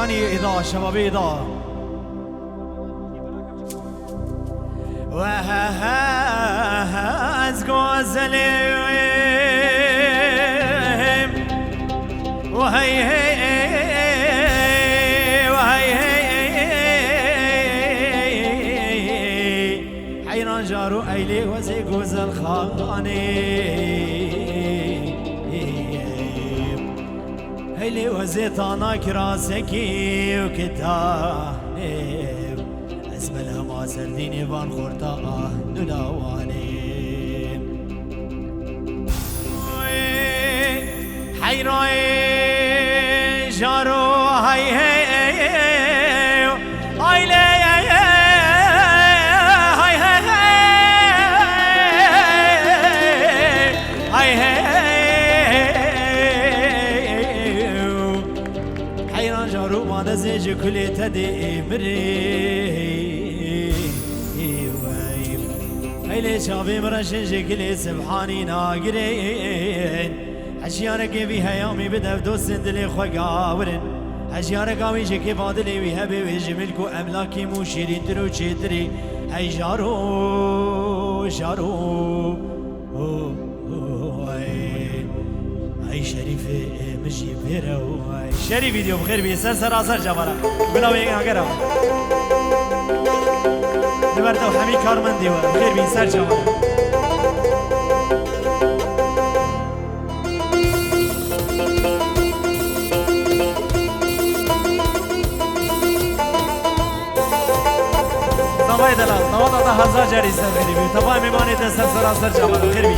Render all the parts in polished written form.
جواني إضاءة شبابي إضاءة وهاز غزلهم وهي حيران جارو أيلي وزي غزل خاني هيلي وزيتانا كراسكي وكتاني اسملها ما سرديني فان خورتا نلاواني حيراي جارو هاي هاي هاي زيج كل تدي مري هيلي شافي مرشج كل سبحاني ناقرين حشيارك بيها يومي بدف دوس دلي خقاورن حشيارك عويش كيف عدلي ويهبي ويجملكو املاكي مو شيرين ترو تشتري هاي جارو جارو هاي شريفه مجي بيرو شري فيديو بخير بي سر جبارا بلا وين اگر نبرتو حمي كارمندي بخير بي سر جبارا زواي دلال نوادا هزار جاري سر خير بي تبا ميماني ته سر جبارا خير بي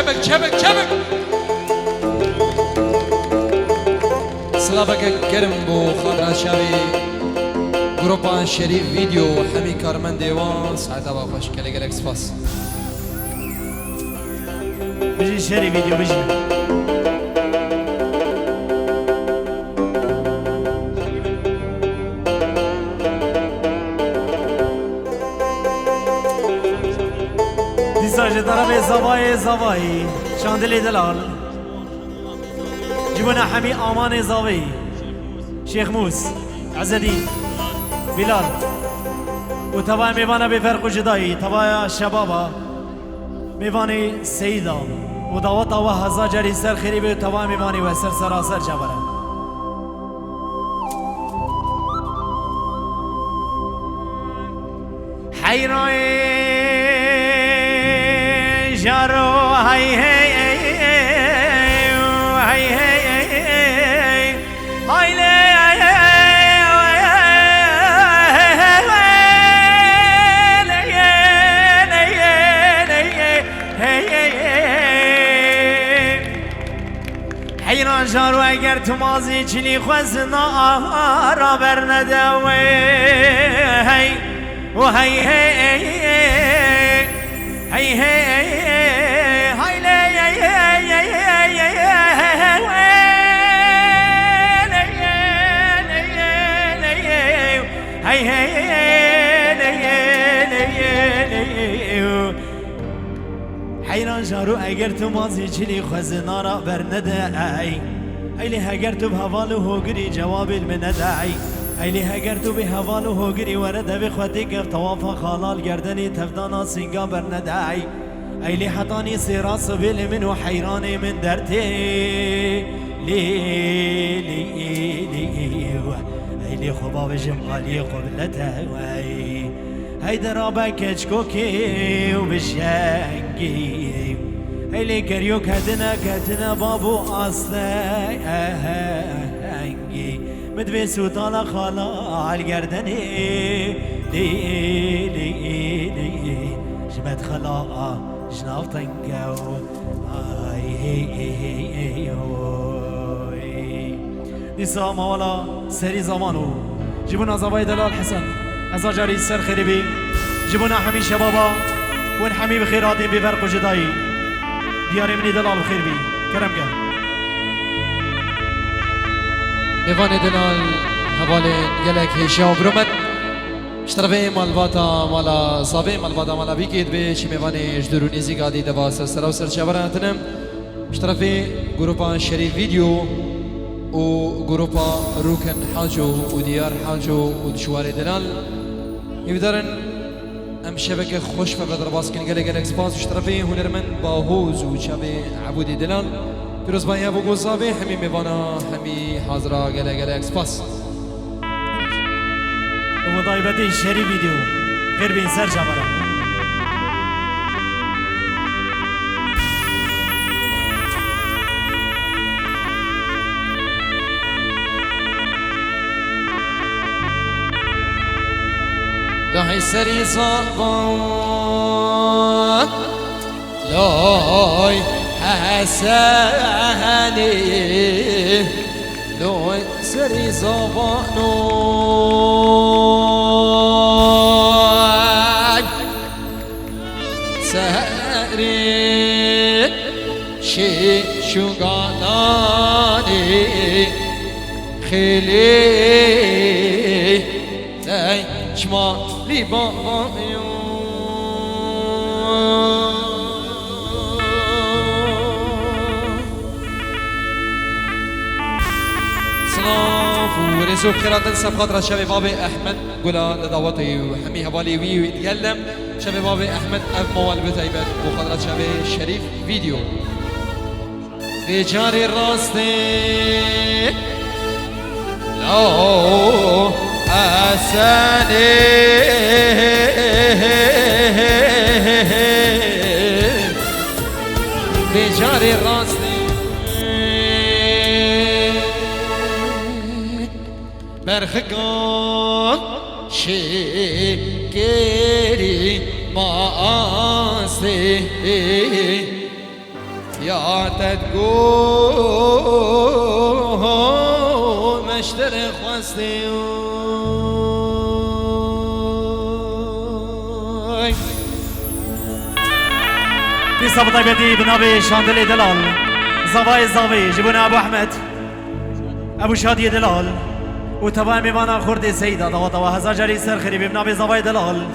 çebek سلابك گرم بو خاطر شاوی گروپان شریف ویدیو همی کارمند دیوان سعید آبا خوش کلی گلک سپاس بيجي شري فيديو بيجي ديساج ضربي زواي شاندلي دلال جبنا حمي امان زاوي شيخ موس عز الدين بلال وتبع ميوانا بفرق جداي تبع شبابا ميواني سيدا ودعوتا وهزا جري سر خريبي وتبع ميواني وسر سراسر جبرا حيراي جارو هاي هاي حيران جارو اگر تو مازی چلی خوزنا آرا برندوی هی و هی حيران جارو اگر تو مازی چلی خوزنا را برندوی ایلی هگر تو به حوالو هوگری جواب المندعی ایلی هگر تو به حوالو هوگری ورده بخوتی گر توافا خالال گردنی تفدانا سنگا برندعی ایلی حطانی سراس بیل منو حیران من درتی ایلی خوبا جمالی قبلته هیده را بکچکوکی و بشنگی ایلی کریو کتنا بابو اصلنگی مدوی سوتالا خالا عالگردنی لی جمد خلا جناف تنگو دیسا موالا سری زمانو جبونا زبای دلال حسن ازا جاری سر خریبی جبونا حمی شبابا ون حمی بخیراتین بفرق و جدایی دیاری منی دلال بخیر بی کرم گه میوان دلال حوال گلک هیشا و برومد اشترفه مالباتا مالا صابه مالباتا مالا بیکید به چی میوانی جدرونی زیگادی دبا سر و سر چبراتنم اشترفه گروپا شریف ویدیو و گروپا روکن حاجو و دیار حاجو و دشوار دلال يقدرن ام شبكة خوش فبدر باسكن قال قال اكسبانس اشترفي هنرمن باهوز وشابي عبودي دلال فيروز باي ابو قصابي حمي ميفانا حمي حاضرة قال اكسبانس ومضايبتي شريف فيديو غير بين سر جبرة لحي سري صعبا لوي حساني لوي سري صعبا نوي سهري شي شغالاني خلي شما لبا صلاف ورزو بخيرات نسب خاطر شباب بابي احمد قولا لدعوتي وحمي هبالي ويتكلم شباب بابي احمد اب موال بتايبت وخاطر شباب شريف فيديو بجاري راستي لا أساني بجاري راسي برخقا شكري ماسي يا تدقو مشتري خوستي صب طيبتي بنابي شاندلي دلال زواي زاوي جبنا ابو احمد ابو شادي دلال وتبع ميوانا خردي سيدة طوا هزار جري سر خريبي بنابي زواي دلال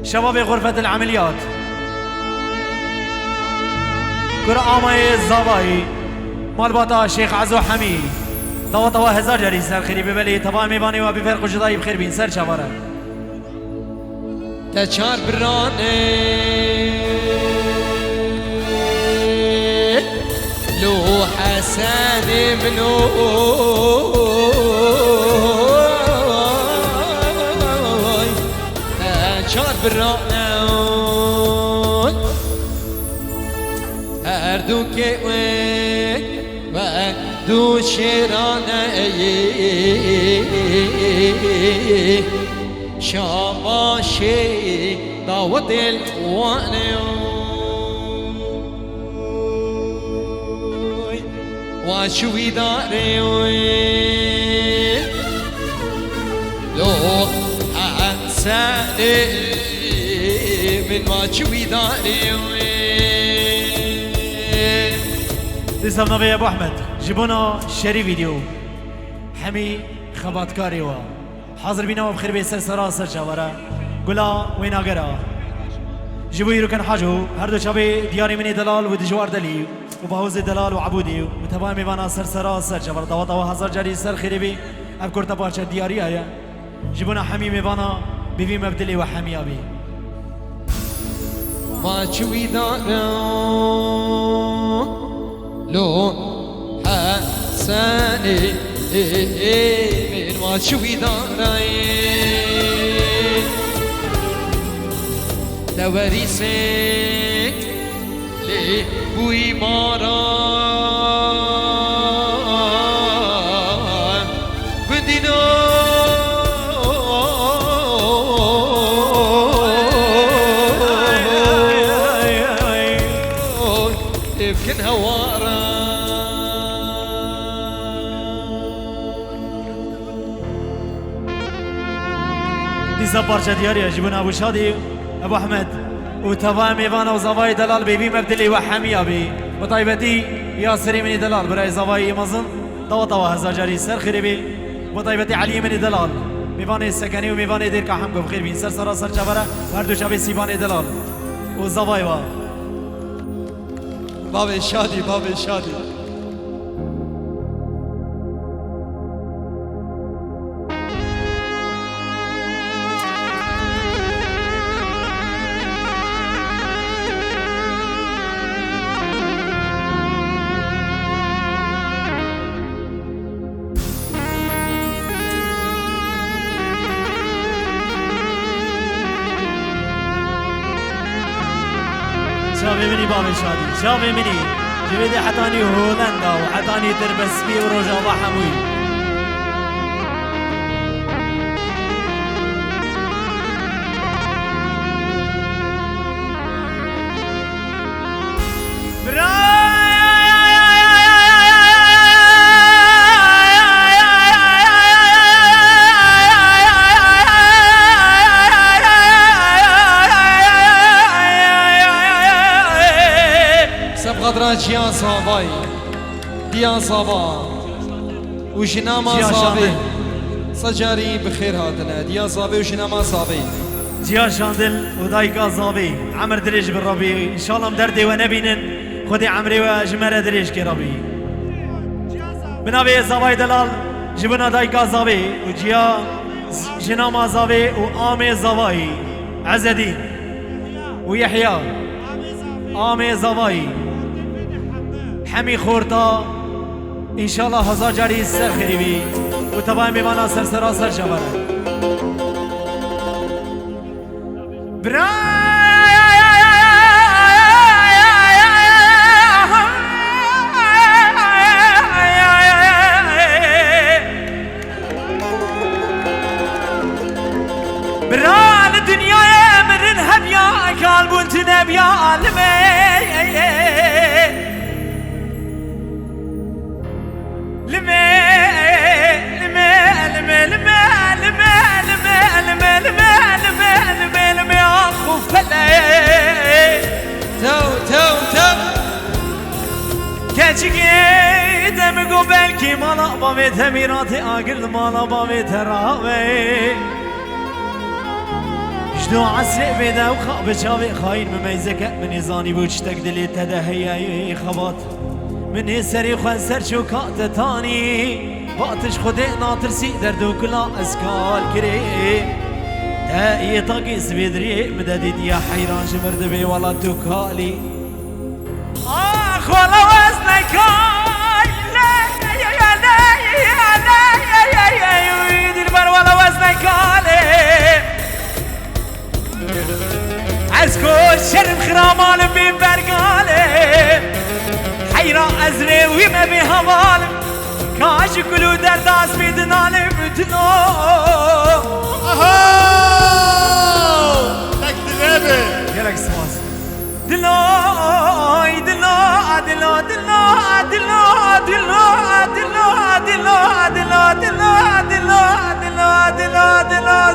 شباب غرفة العمليات كرامي زواي مالباتا شيخ عزو حمي طوا هزار جري سر خريبي بلي تبع ميواني وابي فرق جداي بخير بين سر شبارة تچار برانه لو حسن منو تچار برانه هر دو که و دو شیرانه شاماشي دعوة الواني وشوي داري لو حساني من ما شوي داري تسلم نبي ابو احمد جيبونا شريف فيديو حمي خبات كاريوا حاضر بينا وبخير بيسر سراسر شوارا قلا وين اقرا جيبوا يروكن حاجو هردو شابي دياري مني دلال ودجوار دلي وبهوز دلال وعبودي وتباي ميوانا سر سراسر شوارا طوا هزار جاري سر خريبي اب كرتا بارشا دياري ايا جيبونا حمي ميوانا بيبي مبدلي وحمي ابي ما شوي دارا لو حساني من ما شوي داري تواريسك لي بوي مارا بدينا يمكن هوارا ديزا بارشا دياري يجيبون ابو شادي ابو احمد وتبع ميوانا وزواي دلال بيبي مبدلي وحمي ابي وطيبتي ياسري مني دلال براي زواي مزن طوا هزار جاري سر خريبي وطيبتي علي من دلال ميوان السكني وميوان دير كحم قف خير بين سر سر جبره هردو شبه سيبان دلال وزوايوا باب شادي باب شادي شافي مني باب شادي شافي مني جبدي حتاني هولندا وحتاني تربسبي ورجاء حموي قدران جيان صاباي ديان صابا وجناما صابي سجاري بخير هاتنا ديان صابي وجناما صابي جيان شاندل ودايكا صابي عمر دريج بالربي ان شاء الله مدردي ونبينن خدي عمري وجمره دريج كي ربي بنابي صاباي دلال جبنا دايكا صابي وجيا جناما صابي وآمي صاباي عزدين ويحيى آمي صاباي حمي خورتا ان شاء الله هزار جاري سر خريبي وتباي ميمانا سر سراسر جبر برا الدنيا مرن هبيا قلب انت نبيا عالمي كاچگی دم گو بلکی مالا باوی تمیرات آگل مالا باوی تراوی جدو عسل بیده و خواب چاوی خاین ممیزه که من زانی بود چتک دلی تدهی خبات من سری خوان سر شوکات تانی باتش خودی ناترسی در دو کلا اسکال کری تا ای تاقی سبیدری مددید یا حیران شمرد بی والا تو کالی آخ والا وزنکای دل بر والا وزنکالی از کل شرم خرامالم بی برگالی حیران ازره ویمه بی حوالم کاش کلو در دست بیدنالم دلو تکتیبه گلک سواز دلوی دلو دلو دلو دلو دلو دلو دلو دلو دلو دلو دلو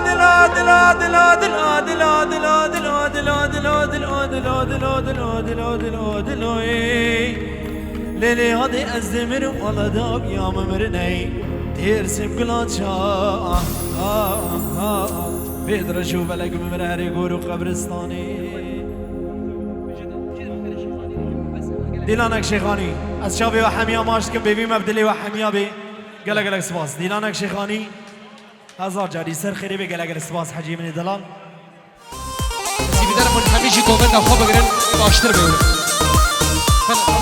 دلو دلو دلو دلو دلو دلو لیلی هادی از دمرم والا داب یا ممرنی ترسم گلانچا بیدرشو بلگ ممرهری گورو قبرستانی دیلانک شیخانی از شابی و حمیا ماشت که بیبی مبدلی و حمیا بی گلگ گلگ سپاس دیلانک شیخانی هزار جاری سر خیری بی گلگ گلگ سپاس حجی من دلال سی بیدرمون همیشی کومنت خواب بگیرن باشتر بگیرن لا لا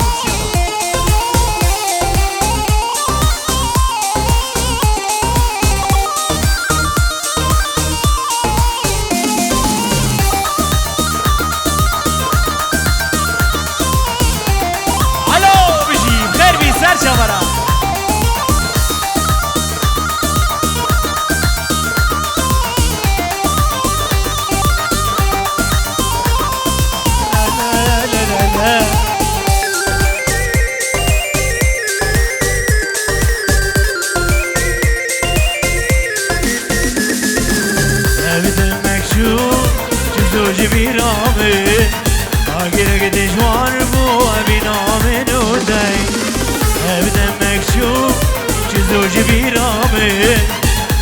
رامي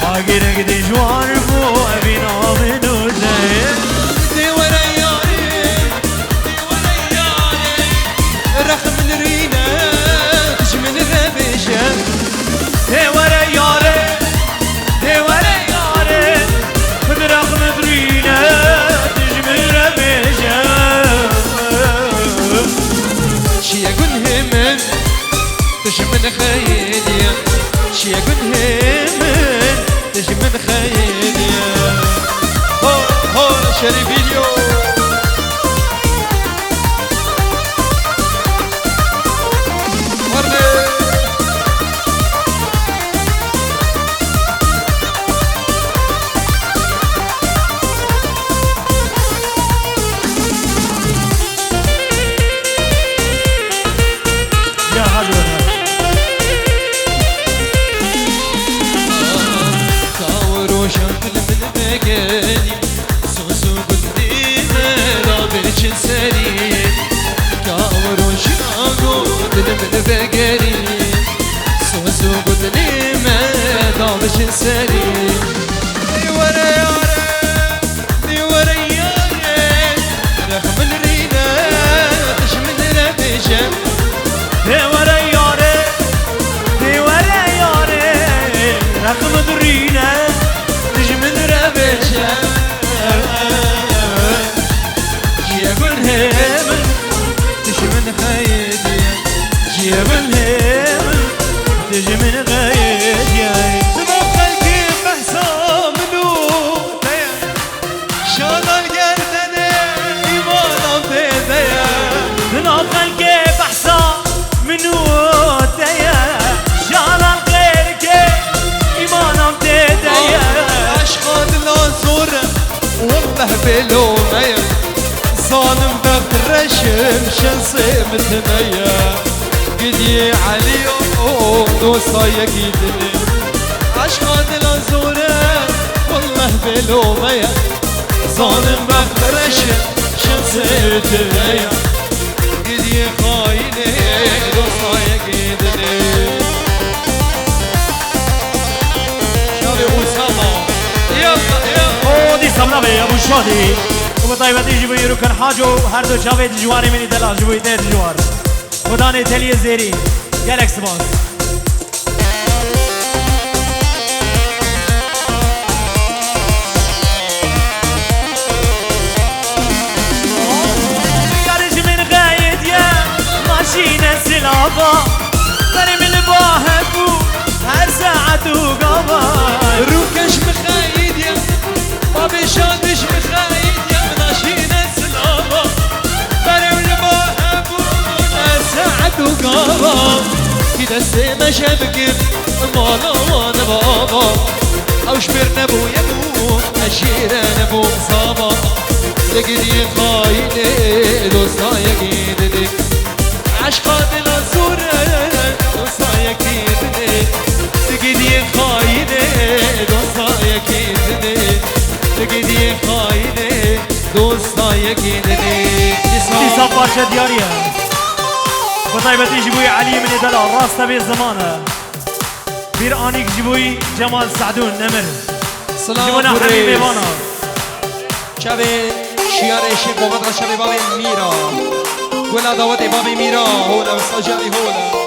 اگرك دي جوار بو ابينا منو زين دي ورا ياري رخم الرينا تجمل الربيشة دي ورا ياري بدرخ مدرينا تجمل ربيشة شي يقول همن تجمل خيالي شي يقول همن تجمل خيالي هو شريف فيديو بلومية ظالم بقرشم شنصي متنية قدي عليهم دوصايا قيدني عشقات الأزورة والله بلومية ظالم بقرشم شنصي متنية قدي خايني دوصايا قيدني شابي أسامة يلا دي سمنا يا ابو شادي وبطيبتي جيبوا يروكن حاجو هر دو جاوید جواری منی دلا جوی دید جوار ودانه تلی زیری گلکس باز یارج من غاید یا ماشینه سلابا داری من باهبو هر ساعت و قابا روكش مخايد يا بابي شادش مخايد يا ماشين السلامة بريم لباهبونا ساعد وقابا كده السيمة شبكر مالا وانا بابا او شبرنا ابو يبو اشير ابو مصابا لقدي خايني دوسايا قيدني عشقات الازورة دوسايا قيدني لقدي خايني دوسايا قيدني لقدي خايني دوسايا قيدني دي صفاشة ديارية بطيبتي جيبوي علي من دلا راس تبي الزمانة بير آنيك جيبوي جمال سعدون نمر سلام حبيبي وانا شبه شیار عشق بابت شبه بابی میرا گل دعوت بابی میرا هولا سجاری هولا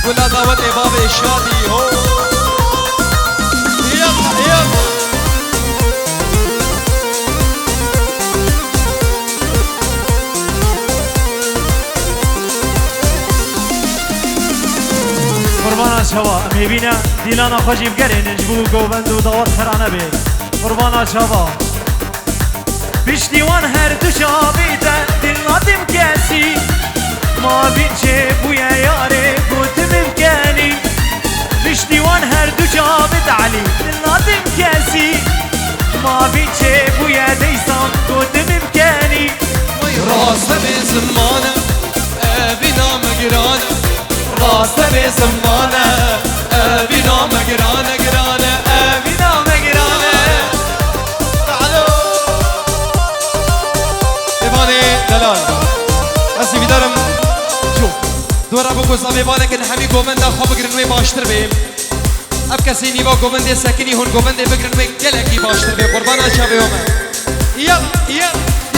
گل دعوت بابی شادی هو يلا يلا قربانا شوا میبینه دیلانا خوشی بگرین نجبو گوبند و داوت خرانه بی قربانا شوا پشتیوان هر دو شابیده دل نادم کسی ما بین چه بویا یاره گوتم امکانی پشتیوان هر دو شابید علی دل نادم کسی ما بین چه بویا دیسان گوتم امکانی میوان دلال اسی بیدارم شو دورا بگو زاوی بالکن همی گوونده خواب بگرن وی باشتر بیم اب کسی نیوا گوونده سکنی هون گوونده بگرن وی گلکی باشتر بیم قربان آشا بیومه یا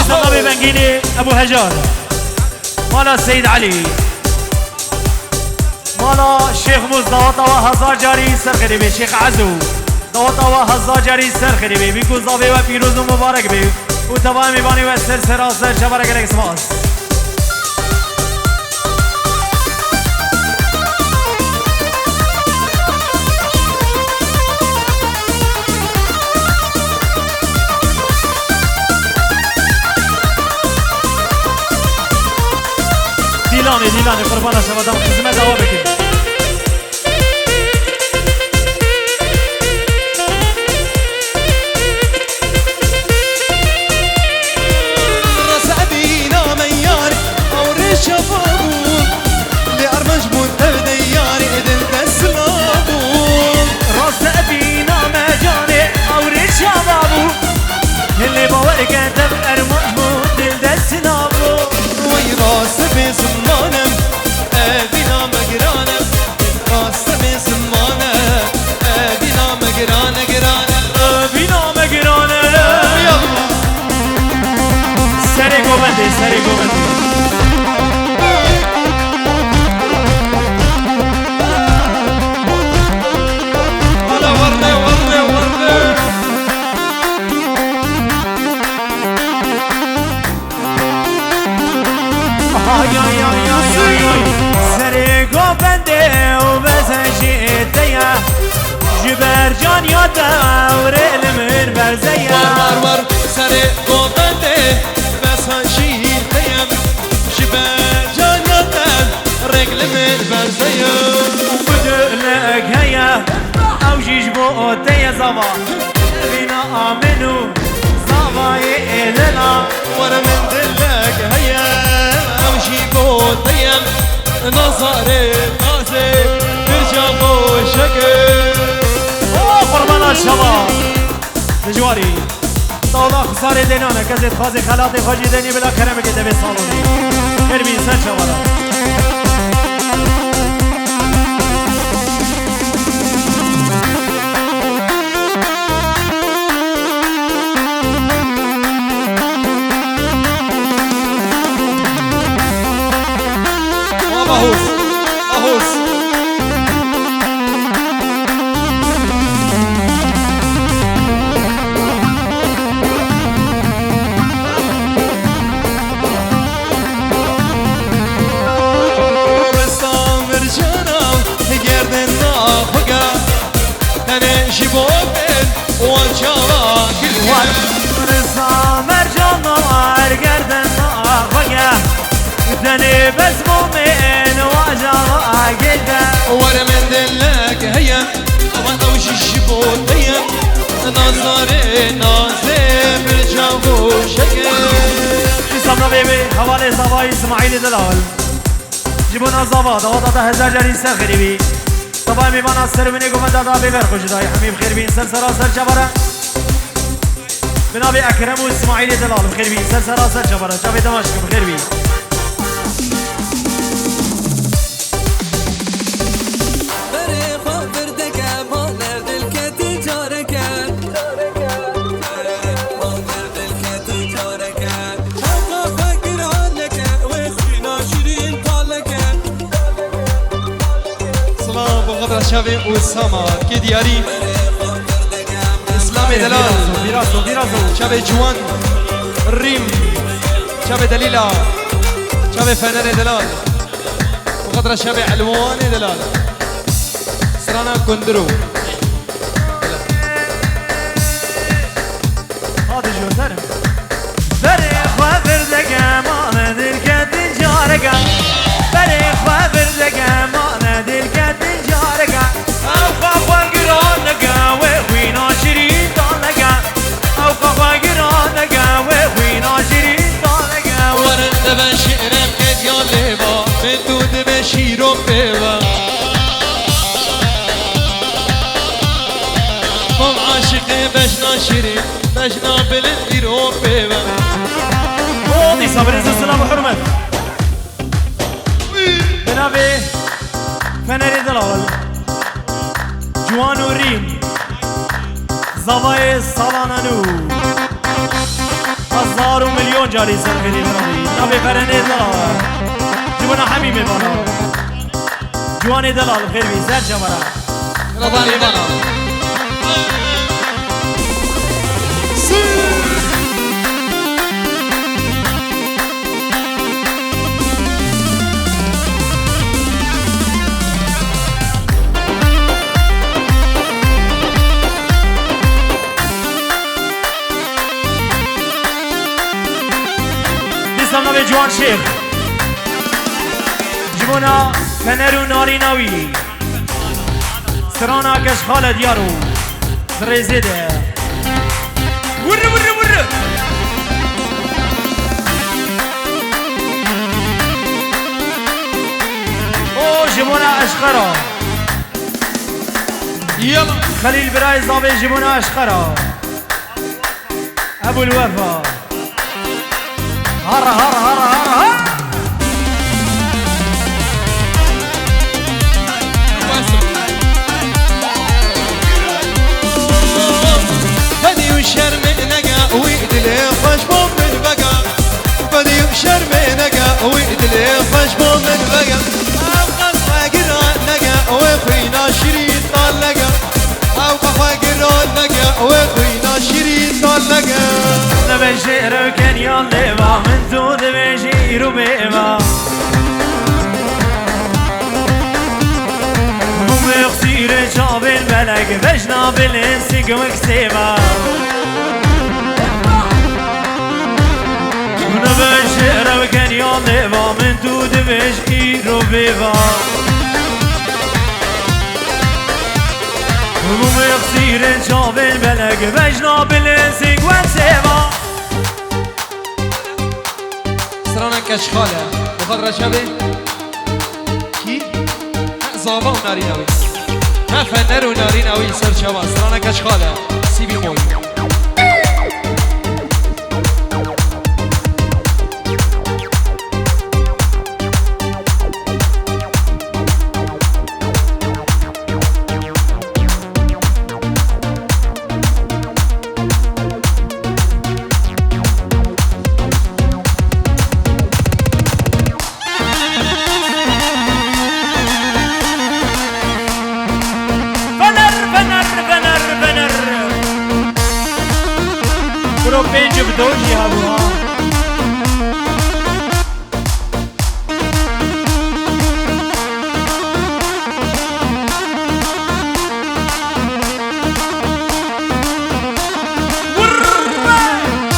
زنابي بنجيني ابو هجار مالا سيد علي مالا شيخ موز دوطا هزار جاري سر خريبي شيخ عزو دوطا هزار جاري سر خريبي بيكو زاوي وبيروز مبارك بي وتبا ميباني وسر سراسر جبرك لك سماس ديلاني قربانا شبادام خزمة دوا بكين رسابينا ميار او رشفابون لأرمج منتبه ياري إذن تسلابون رسابينا مجاني او رشفابون اللي بوارك انت بأرمج منتبه تسلابون ويراس بزمانم بنا مقرانم راس بزمانم بنا مقرانم بنا مقرانم سري قوبندي ولا ورده سري قوبندي وبزنجيتيا جبر جانياتا ورقل من برزيا ور سري قوبندي بزنجيتيا جبر جانياتا رجل من برزيا وبدقلك هيا او جيجبو تيا زوا بينا امنو زوا يقلنا ورا من دلك هيا امشي بوطيم نظري نازي برجع بوشكي قربان الشباب دجواري طاولا خسارة دينانا كزيت خازي خلاتي خاجي ديني بلا كرمك دبي صالوني كربي انسان شوالا أهوس رسام رجانا گردن ناخوگا تنه جبوبن وانجاوا كل رسام رجانا ارگردن ناخوگا تنه بس مومن واجاوا جدا ورا من دلك هيا وانا وش الجبوت هيا نظري نازم الجو شكل سامنا بيبي حوالي زباي اسماعيل دلال جيبونا زبا دوطا هزار جاري سر خريبي طبعا ميبانا سر مني قوم دادا بيبر خوش داي حميم خير بين سر سراسر جبرا بنابي اكرم واسماعيل دلال بخير بين سر سراسر جبرا جابي دمشق بخير بين شبه اسامه که دیاری اسلام دلال بیرازو شبه جوان ریم شبه دلیلا شبه فنان دلال وقدر شبه علوان دلال سرانا كندرو هذا جو سرم فريق وفردك ما ندير كدين جارك فريق وفردك ما ندير كدين جارك او خافا قرانك وخوينا شرين طالك او خافا قرانك وخوينا شرين طالك ورد بشعرم كد يا لبا من دود بشيرم بيبا مم عاشق بشنا شرين بشنا بلد بيرم بيبا صبري السلام وحرمت بنابي فنري دلال جوان وريم زباي سالانانو 1000 مليون جاري سرخيري نبي فرني دلال جوانا حميمي بانا جواني دلال خير بي زاد جمرا رضاني بانا نبي جوان شيخ جبونا فنرو ناري ناوي سرانا كش خالد يارو زريزيده ور ور ور او جبونا اشخرا يلا خليل براي زابي جبونا اشخرا ابو الوفا هرا هرا هرا هرا بدي وشرم نقا ويدلي خشبون من بقى بدي وشرم نقا ويدلي خشبون من بقى أبقى فاقر نقا وخينا شريط طلقا أبقى فاقر نقا وخينا شريط طلقا نبشر كان يالله من زود بشير بيما هم يخسير شاب الملك بجنا بالانسق مكسيما نبشر كان يالله من زود بشير بيما هم يخسير شاب الملك بجنا بالانسق مكسيما سرانا كشخالة بخضرة شبه كي زابا وناري ناوي ما فنر وناري ناوي سر شبا سرانا كشخالة سيبي موي بيجي بدوجي هابوها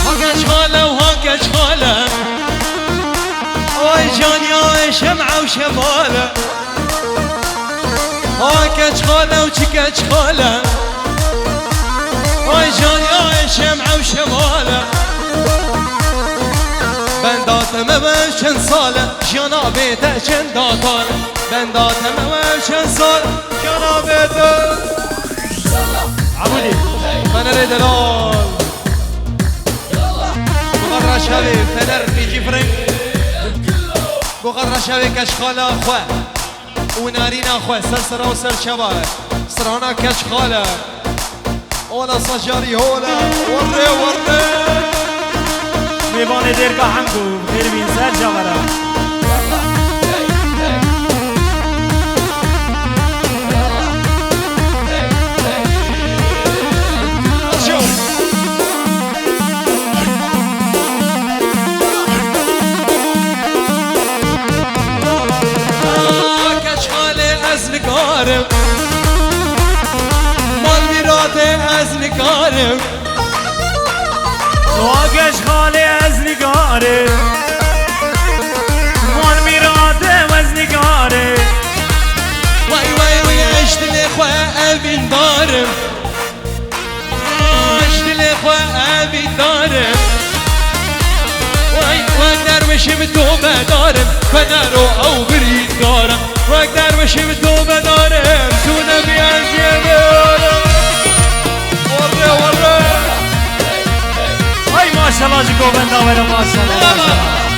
هاك شغالة وهاك شغالة واي جان يا شمعة وشبالة هاك شغالة وشكا شغالة واي جان يا شمعة وشبالة بندات مبشن صالة جانا بيتا شن داتالة بندات مبشن صالة جانا بيتا عبودي فنر دلال بخضرة شبه فنر بيجي فرنك بخضرة شبه كشخالة أخوة ونارينا أخوة سلسرة وسر شبه سرانا كشخالة ولا صجاري هولا وري وري ميبان ديركا حمدو غير بين سال جمرة كشخالة أزنقارب مال ميراته أزنقارب واقش خالي أزنقاري مال ميراته وزنقاري واي واي واي عشت الإخوة أبي دارم عشت الإخوة أبي دارم واي واقدر مش متوبة دارم فنارو أو بريد دارم واقدر مش متوبة دارم سونا بيعجب وري وري هاي ما شاء الله جيكو بندا ولا ما شاء الله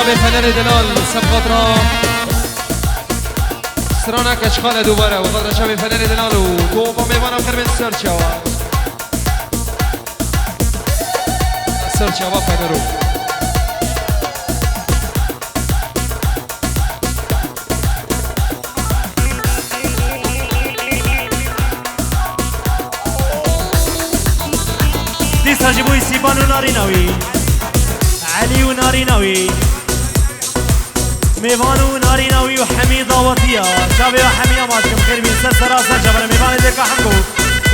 شب فنر دلال سب خاطرها سرانا کچخال دوباره و خاطر شب فنر دلال و دو با میوانم کرمین سرچه و سرچه و فنرو دیسا جبوی سیبان و ناری نوی علی و ناری نوی میوان و ناری نوی و حمید آواتیا شابه و حمید ماشکم خیر بین سر سراسر جبر میوان دیرکا حمکو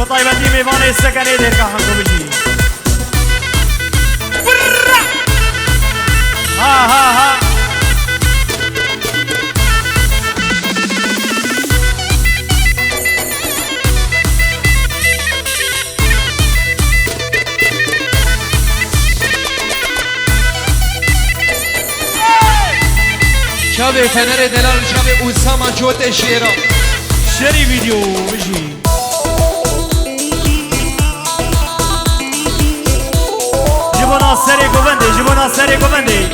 و طایبتی میوان استکانی دیرکا حمکو بجی ها ها ها شب فنر دلال شب اوساما جوت شیرا شری ویدیو بجی جبونا سری گوونده جبونا سری گوونده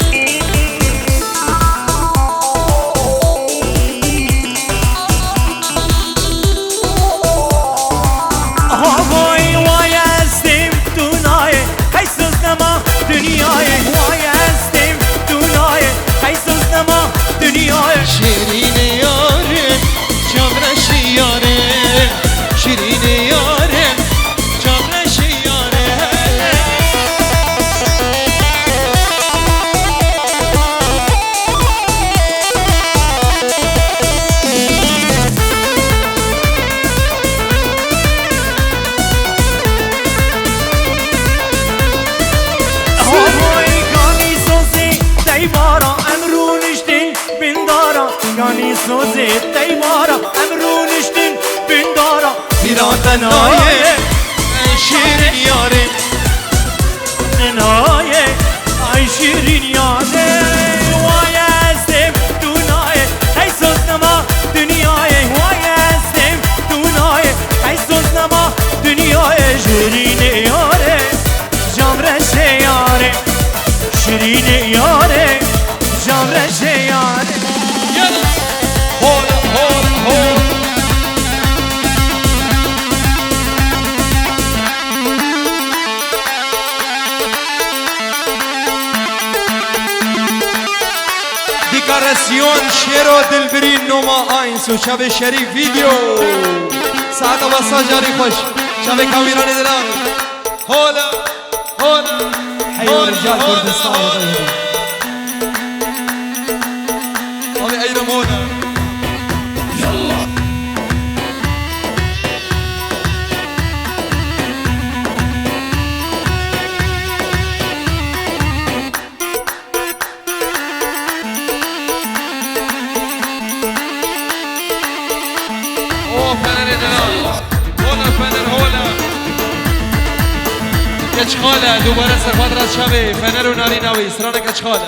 وای وای استیم دنیای حیثوز نما دنیای وای استیم دنیای حیثوز نما دنیای شیرین یاره جامرش یاره شیرین یاره جامرش یاره گانی سوزی تیمارا امرونشتین بندارا پیراتنایه ای شیرین یاره ننایه ای شیرین یاره وای استیم دنیای حیثوز نما دنیای وای استیم دنیای حیثوز نما دنیای شیرین یاره جامرش یاره شیرین یاره جامرش یاره هول هول هول دیکاراسیون شیر و دلبری نوما آینس و شب شریف ویدیو ساعت و بسا جاری خوش شب کامیران دلال هولا هولا حیو رجال کردستان هولا ایرم هولا کچخاله دوباره سرفادر از شب فنر و ناری نوی سران کچخاله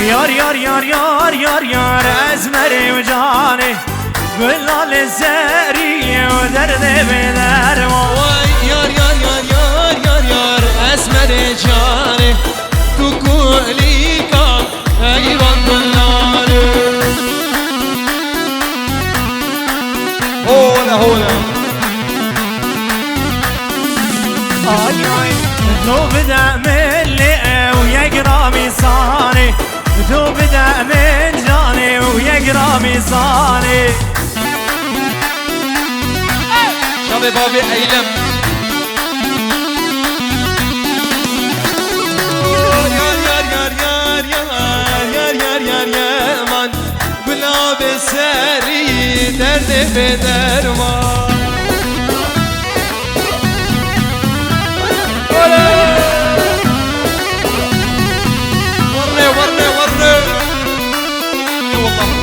یار یار یار یار یار یار ازمری و جانی گلال زریه و درد بدر وای یار یار یار یار یار یار اسمر جانه تو کولی کام ایوان دلانه هولا هولا آی آی تو بده من و یک رامی صاني تو بده من جاني و یک رامی صاني شب باب ایلم من گلاب سری درد به درمان ورنه ورنه ورنه والله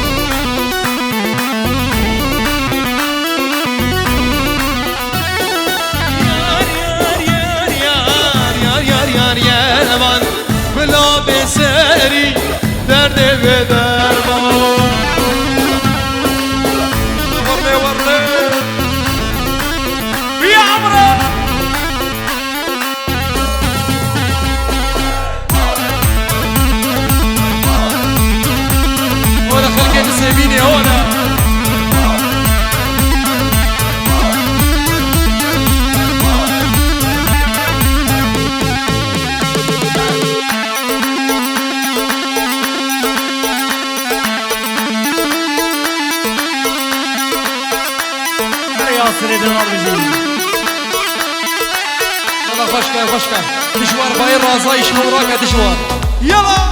درد بدرمان ورني ورني يا عمرو ولا خلقي تسيبيني هنا والله فشكة فشكة دشوار باي رازاي شموراك دشوار يلا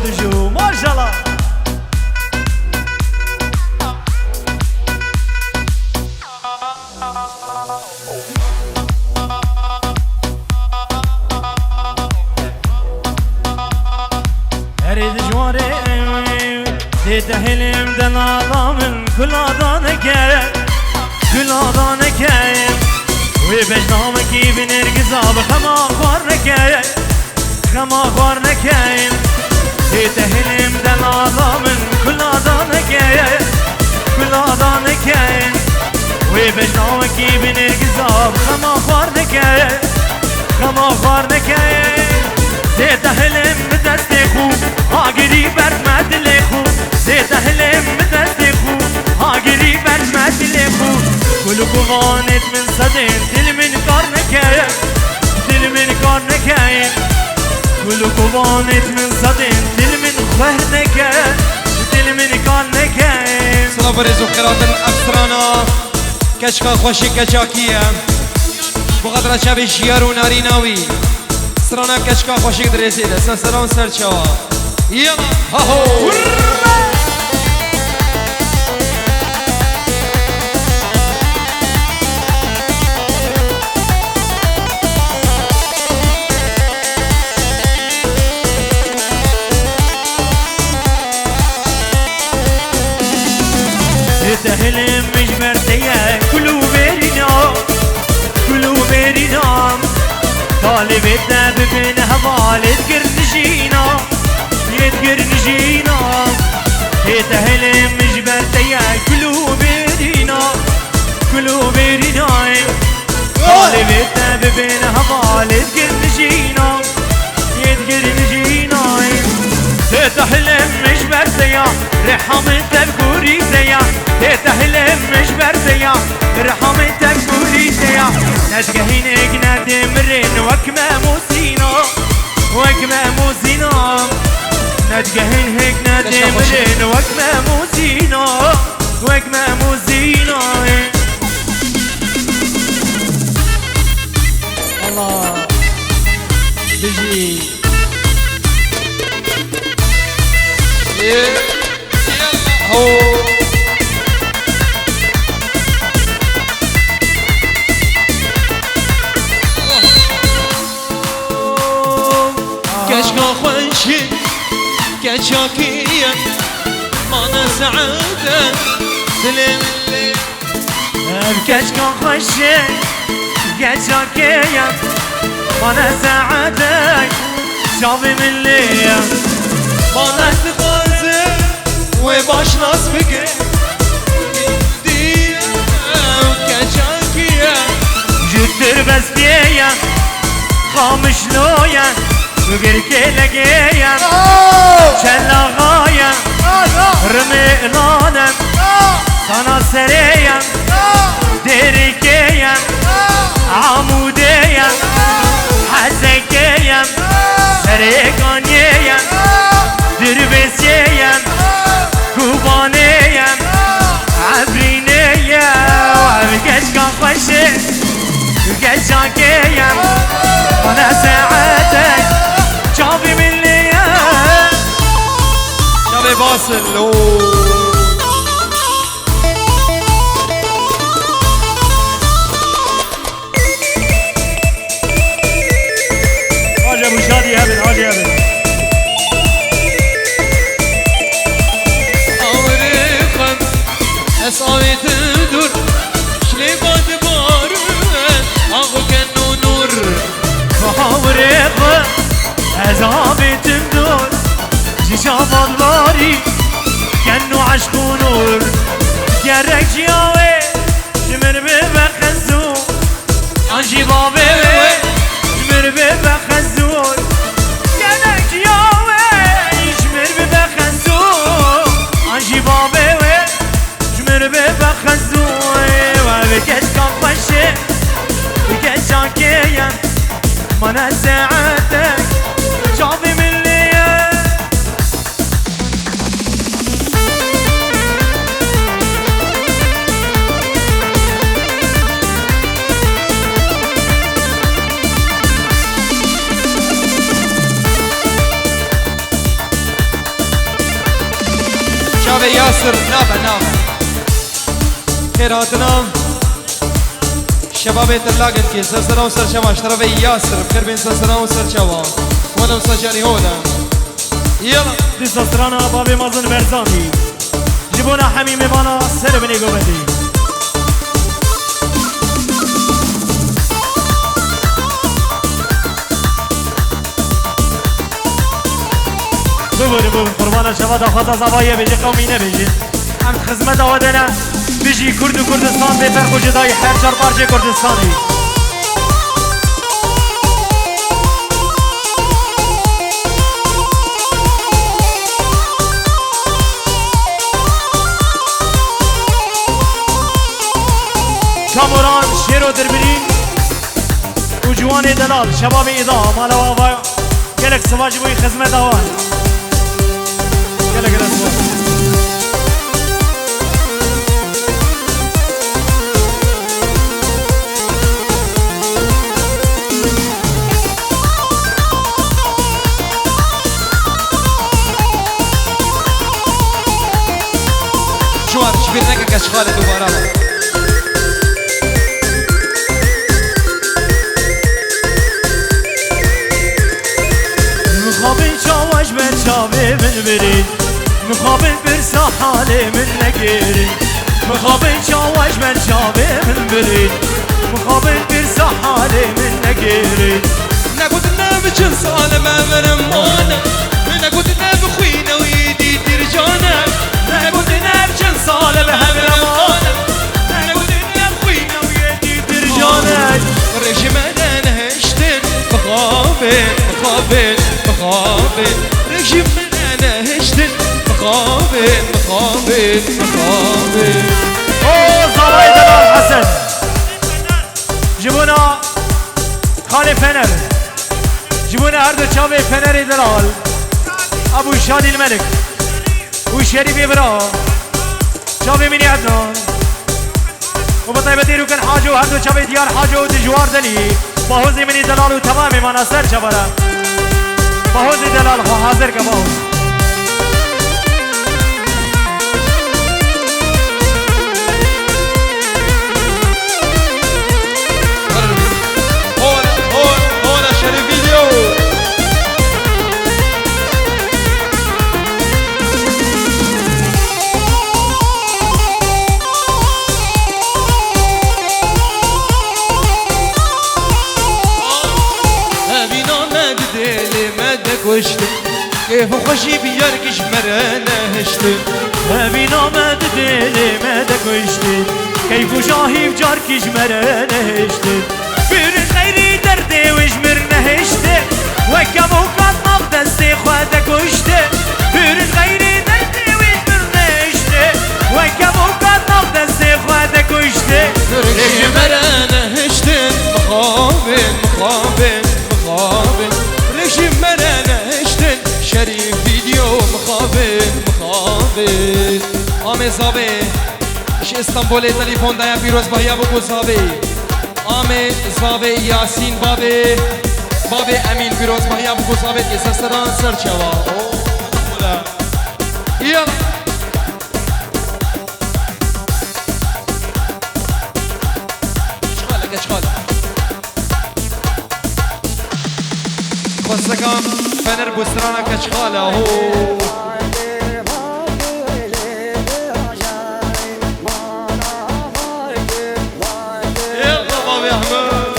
دجو ما شاء الله اريد جواري تتهلم دلالا من كل اذانك كل اذانك وبجنامك بنرقزا بخما خارنك خما خارنك تتهلم دلالا من كل اذانك كل اذانك وبجنامك بنرقزا بخما خارنك خما خارنك زيت هلم بدستي خو هاجري برمد لخو زيت هلم بدستي خو هاجري برمد لخو كل قوانت من صدين دل من كارنك دل من كارنك كل قوانت من صدين دل من خهرنك دل من كارنك سلام بريزو خيرات الأفسرانا كشكا خوشي كجاكية بقدر شبه شيار وناري ناوي سرانا كشكا خوشي دريزي ده سلام سرچوا يلا هاهو تهلم مش مرتيا كلو بيرنا طالب الدب بين هبال يتقر نجينا تهلم مش مرتيا كلو بيرنا طالب الدب بين هبال يتقر نجينا تهلم مش مرتيا رحم تبكوري زيا تهلم مش مرتيا رحم تبكوري زيا نشقهين اقنا دمرين وكما موسينا نشقهين اقنا دمرين وكما موسينا الله بيجي كشكا خوشي كشاكية مانا سعادة سلم الليل كشكا خوشي كشاكية مانا سعادة شافي من ليا مانا استغازة وباش ناس بكر ديا كشاكية جتر بس بيا خامش لويا وقركي لقيا شلا غايا رمي إلانا صنا سريا ديريكيا عموديا حسكيا سريقانيا دربسيا كوبانيا عبرينيا وعبكش كان خوشي وكشاكيا وانا ساعتك شافي من ليا شابي باصل حاجة ابو شادي هبل حاجة هبل أوريقم أصابي تدور شلي قد بارن زابتم دور جيشاب الباري كأنه عشق ونور جرك جياوي جمر ببخزور انجي بابي جمر ببخزور جرك جياوي جمر ببخزور انجي بابي جمر ببخزور وبكت كفشي بكت شاكيا مانا ساعتك شافي من ليا شافي ياسر نابا خيراتنا شباب ترلاقن كي سرسنا وسر شوا اشترفي ياسر بخير بين سرسنا وسر شوا وانا مسجلي هنا يلا دي سرسرانا بابي مازن برزامي جيبونا حميمي بانا سر بني قوبتي ببور قربانا شبا دا خطا زبايا بيجي قومينه بيجي ام خدمت آودنا بيجي كرد و كردستان بفرق و جدای هر چار پارچه کردستانی کاموران شیر و دربرین و جوان دلال شباب ایدا مالا وابا گلک سواج بوی خدمت آوان گلک رسول جوان شبير نكا كشخالة دوبارا مخابن شاوش بر شاوه من برید مخابن برسا حاله من نگیرید مخابن شاوش بر شاوه من برید مخابن برسا حاله من نگیرید نقول نام چن سال ما مرمانه نقول نام خوينا ويدي ترجانه نقول نام چن سال به هم رمانه نقول نام خوينا ويدي ترجانه رجم انا هشتن مخابن رجم انا هشتن مخابن اوه زوای دلال حسن جبونا خالی فنر جبونا هر دو چاوه فنر دلال ابو شادی الملك و شریف ابرا چاوه منی عدنان و بطیبتی رو کن حاجو هر دو چاوه دیار حاجو دجوار دلی با حوزی منی دلال و تمامی مناصر چبرا با حوزی دلال حاضر که با حوز هنا شريف فيديو كيف خوشي بياركش مرانه هشتن هبي نامد دلی مدک وشتن كيف شاهي بجاركش مرانه هشتن بير خيري دردي وجمر نهشتن وكمو قد مقدسي خوادك وشتن بير خيري دردي وجمر نهشتن وكمو قد مقدسي خوادك وشتن رجي مرانه هشتن مخابن رجي مرانه هشتن شريف فيديو مخابن آمي زابي ش استنبول تليفون دايا بيروز بايا بو زابي آمي زابي ياسين بابي امين بيروز بايا بو زابي يسستران سرچوا يلا شغالك خصكم فنر بسترانا كشغالة هو يلا بابي احمد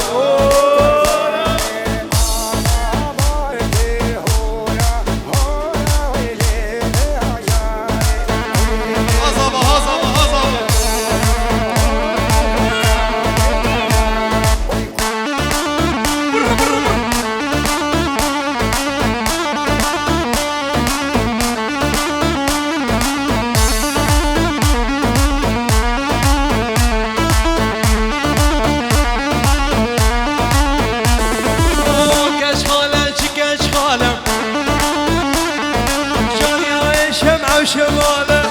وشماله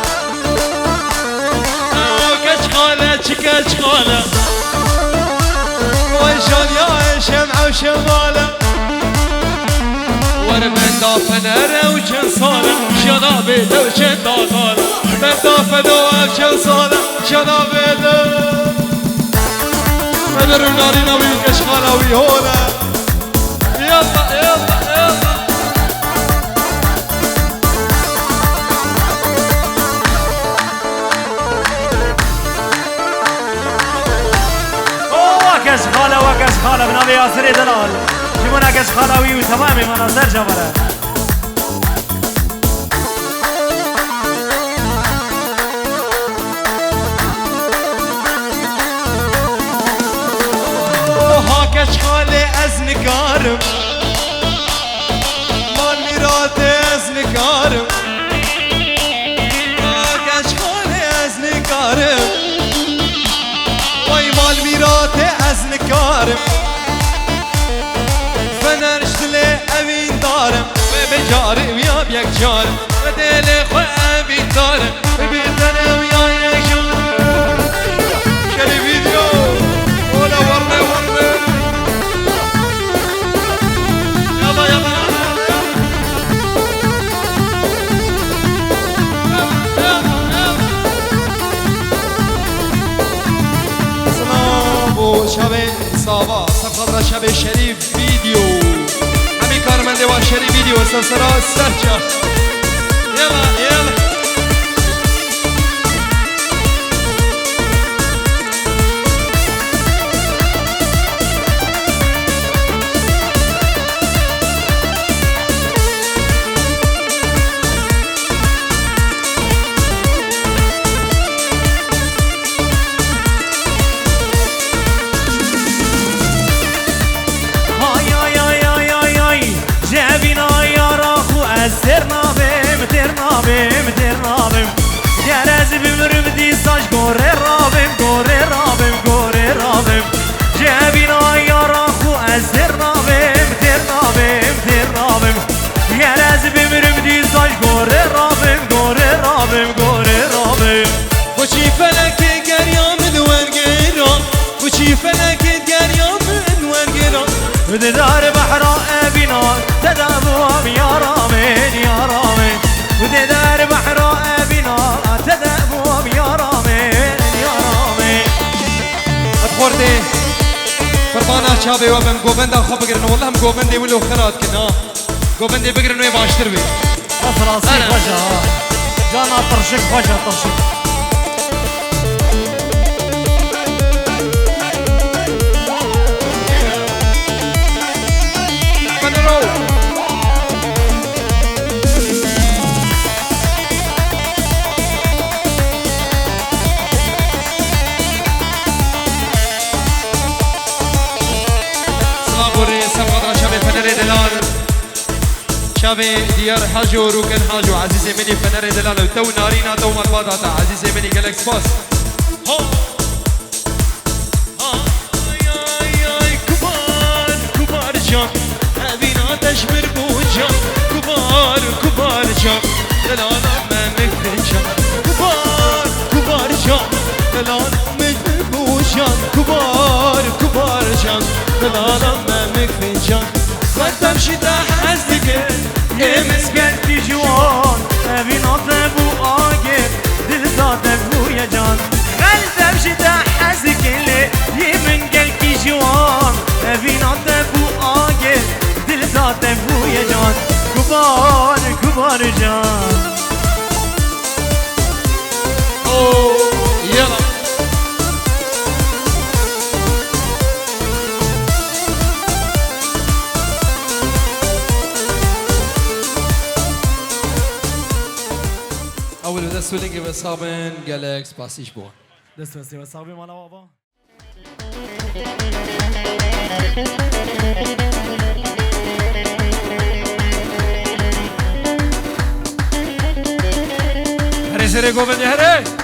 كشخاله كشخاله وشان يا شمعة وشماله ورمن دافنه وشن صاله شنابي لو شن داغاله من دافنه وشن صاله شنابي لو مدر نارينا ويكشخاله ويهوله يلا يلا يلا كشخاله وكشخاله بنابي ياسر دلال جمونا كشخاله ويو تمامي مناظر جماله ها كشخاله از نكارم مال ميراته از نكارم ها كشخاله از نكارم وای مال میراته از نکارم فنرشتله اوین دارم و بجارم یا بیک جارم و دل خو اوین دارم و بیتنم یا یک جارم شلی ویدیو اولا ورنه ورنه یلا یلا شب ساوا سبخاطر شب شریف ویدیو همی کارمنده و شریف ویدیو سرسرا سرچا یلا یلا ترنابم جرز بمرم دی ساش گوره رابم جبینا یارا خو از ترنابم جرز بمرم دی ساش گوره رابم وچی فلک گریام دوانگیران وچی فلک گریام دوانگیران بده دار بحرا ابینا تدابوام یارامین بده دار بحرا ابینا تدابوام یارامین خورده فربانا چابه و بم گوبنده خواب بگرن والله هم گوبنده ولو خراد کنا گوبنده بگرن و باشتر بی راسي خوشا جانا طرشك خوشا طرشك شابي ديار حاجو روكن حاجو عزيزي مني فنر دلالة تو نارينا تو مالباطاتا عزيزي مني جالكس باس ها ياي كبار جان أبينا تشبر بوجان كبار جان دلالة ما مكتن جان كبار جان دلالة مكتن بوجان كبار جان دلالة ما مكتن جان قد تمشي تحزك مسكن في جوان أبينا تبو آجر دل تبو يا جان قلت أمشي تحزك اللي يمن قلبي جوان أبينا تبو آجر دل تبو يا جان كبار جان يلا أول بدأ سولينج بصابن جالكس باسيش بون دست بسي وصابي مالا بابا هري سري قوبن يا هري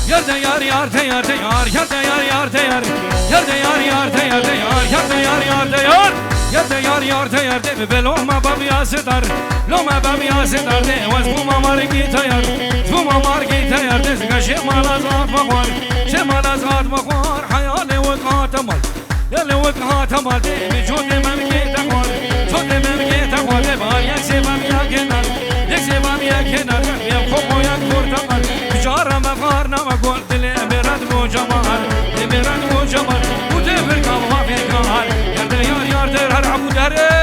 Yar da yar yar da yar da yar yar da yar yar da yar yar da yar yar da yar da yar yar da yar yar da yar yar da yar yar da yar de belo ma babi asedar lo ma babi asedar de was bu ma mar git yar bu ma mar git yar de gashi malazat makhwar she malazat makhwar hayal wa qatamal يلا وقها تمادي بجود ممكي تقوال جود ممكي تقوال بار يكسبام يا كنار يكسبام يا كنار يا خوكو يا كور تمال تجارة مفارنا مقول دل اميرات مو جمال اميرات مو جمال وتفر كما في كهال يا ديار يا دير هرعبو داري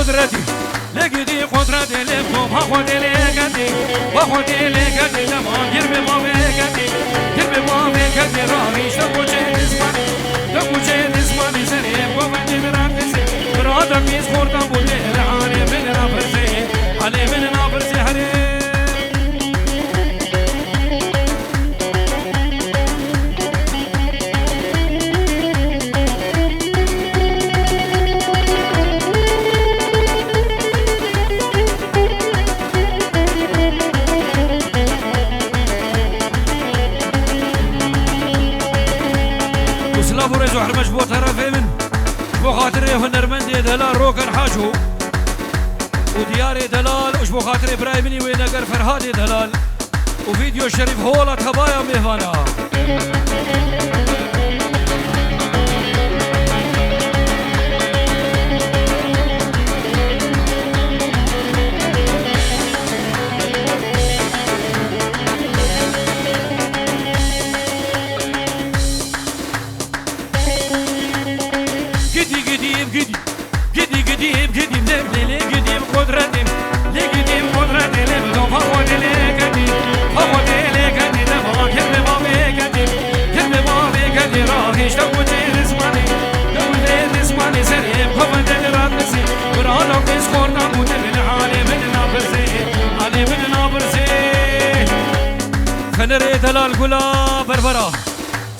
قدرتي لقدي قدرتي لفوق هاخد لقدي واخد لقدي لما يرمي ما بقدي يرمي ما بقدي رامي شبوجي نسماني شبوجي نسماني سريع ومني مرافسي برادك ميز خورتا بودي لحالي من نافرسي علي من نافرسي حري ورجو حرمش بو طرفي من بو خاطري هنرمندي دلال روكن حاجو ودياري دلال وش بو خاطري برايمني وينقر فرهادي دلال وفيديو شريف هولا تبايا ميفانا فنري دلال قولا بربرة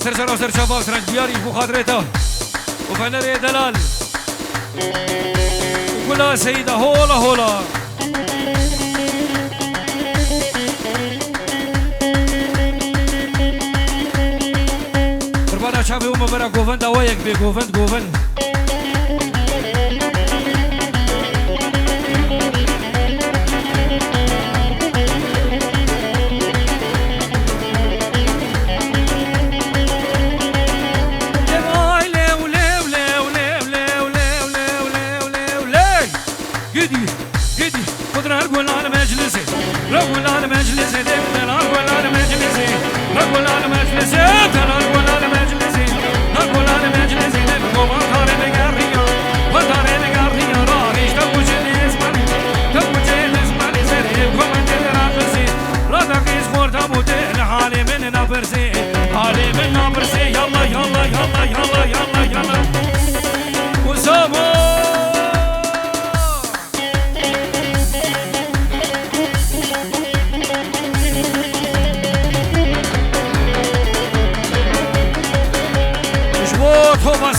سرسر وسر شباب سرنج بياري بو خاطريته وفنري دلال وقولا سيدة هولا هولا بربرة شابي وما برا قوفن دوايك بي قوفن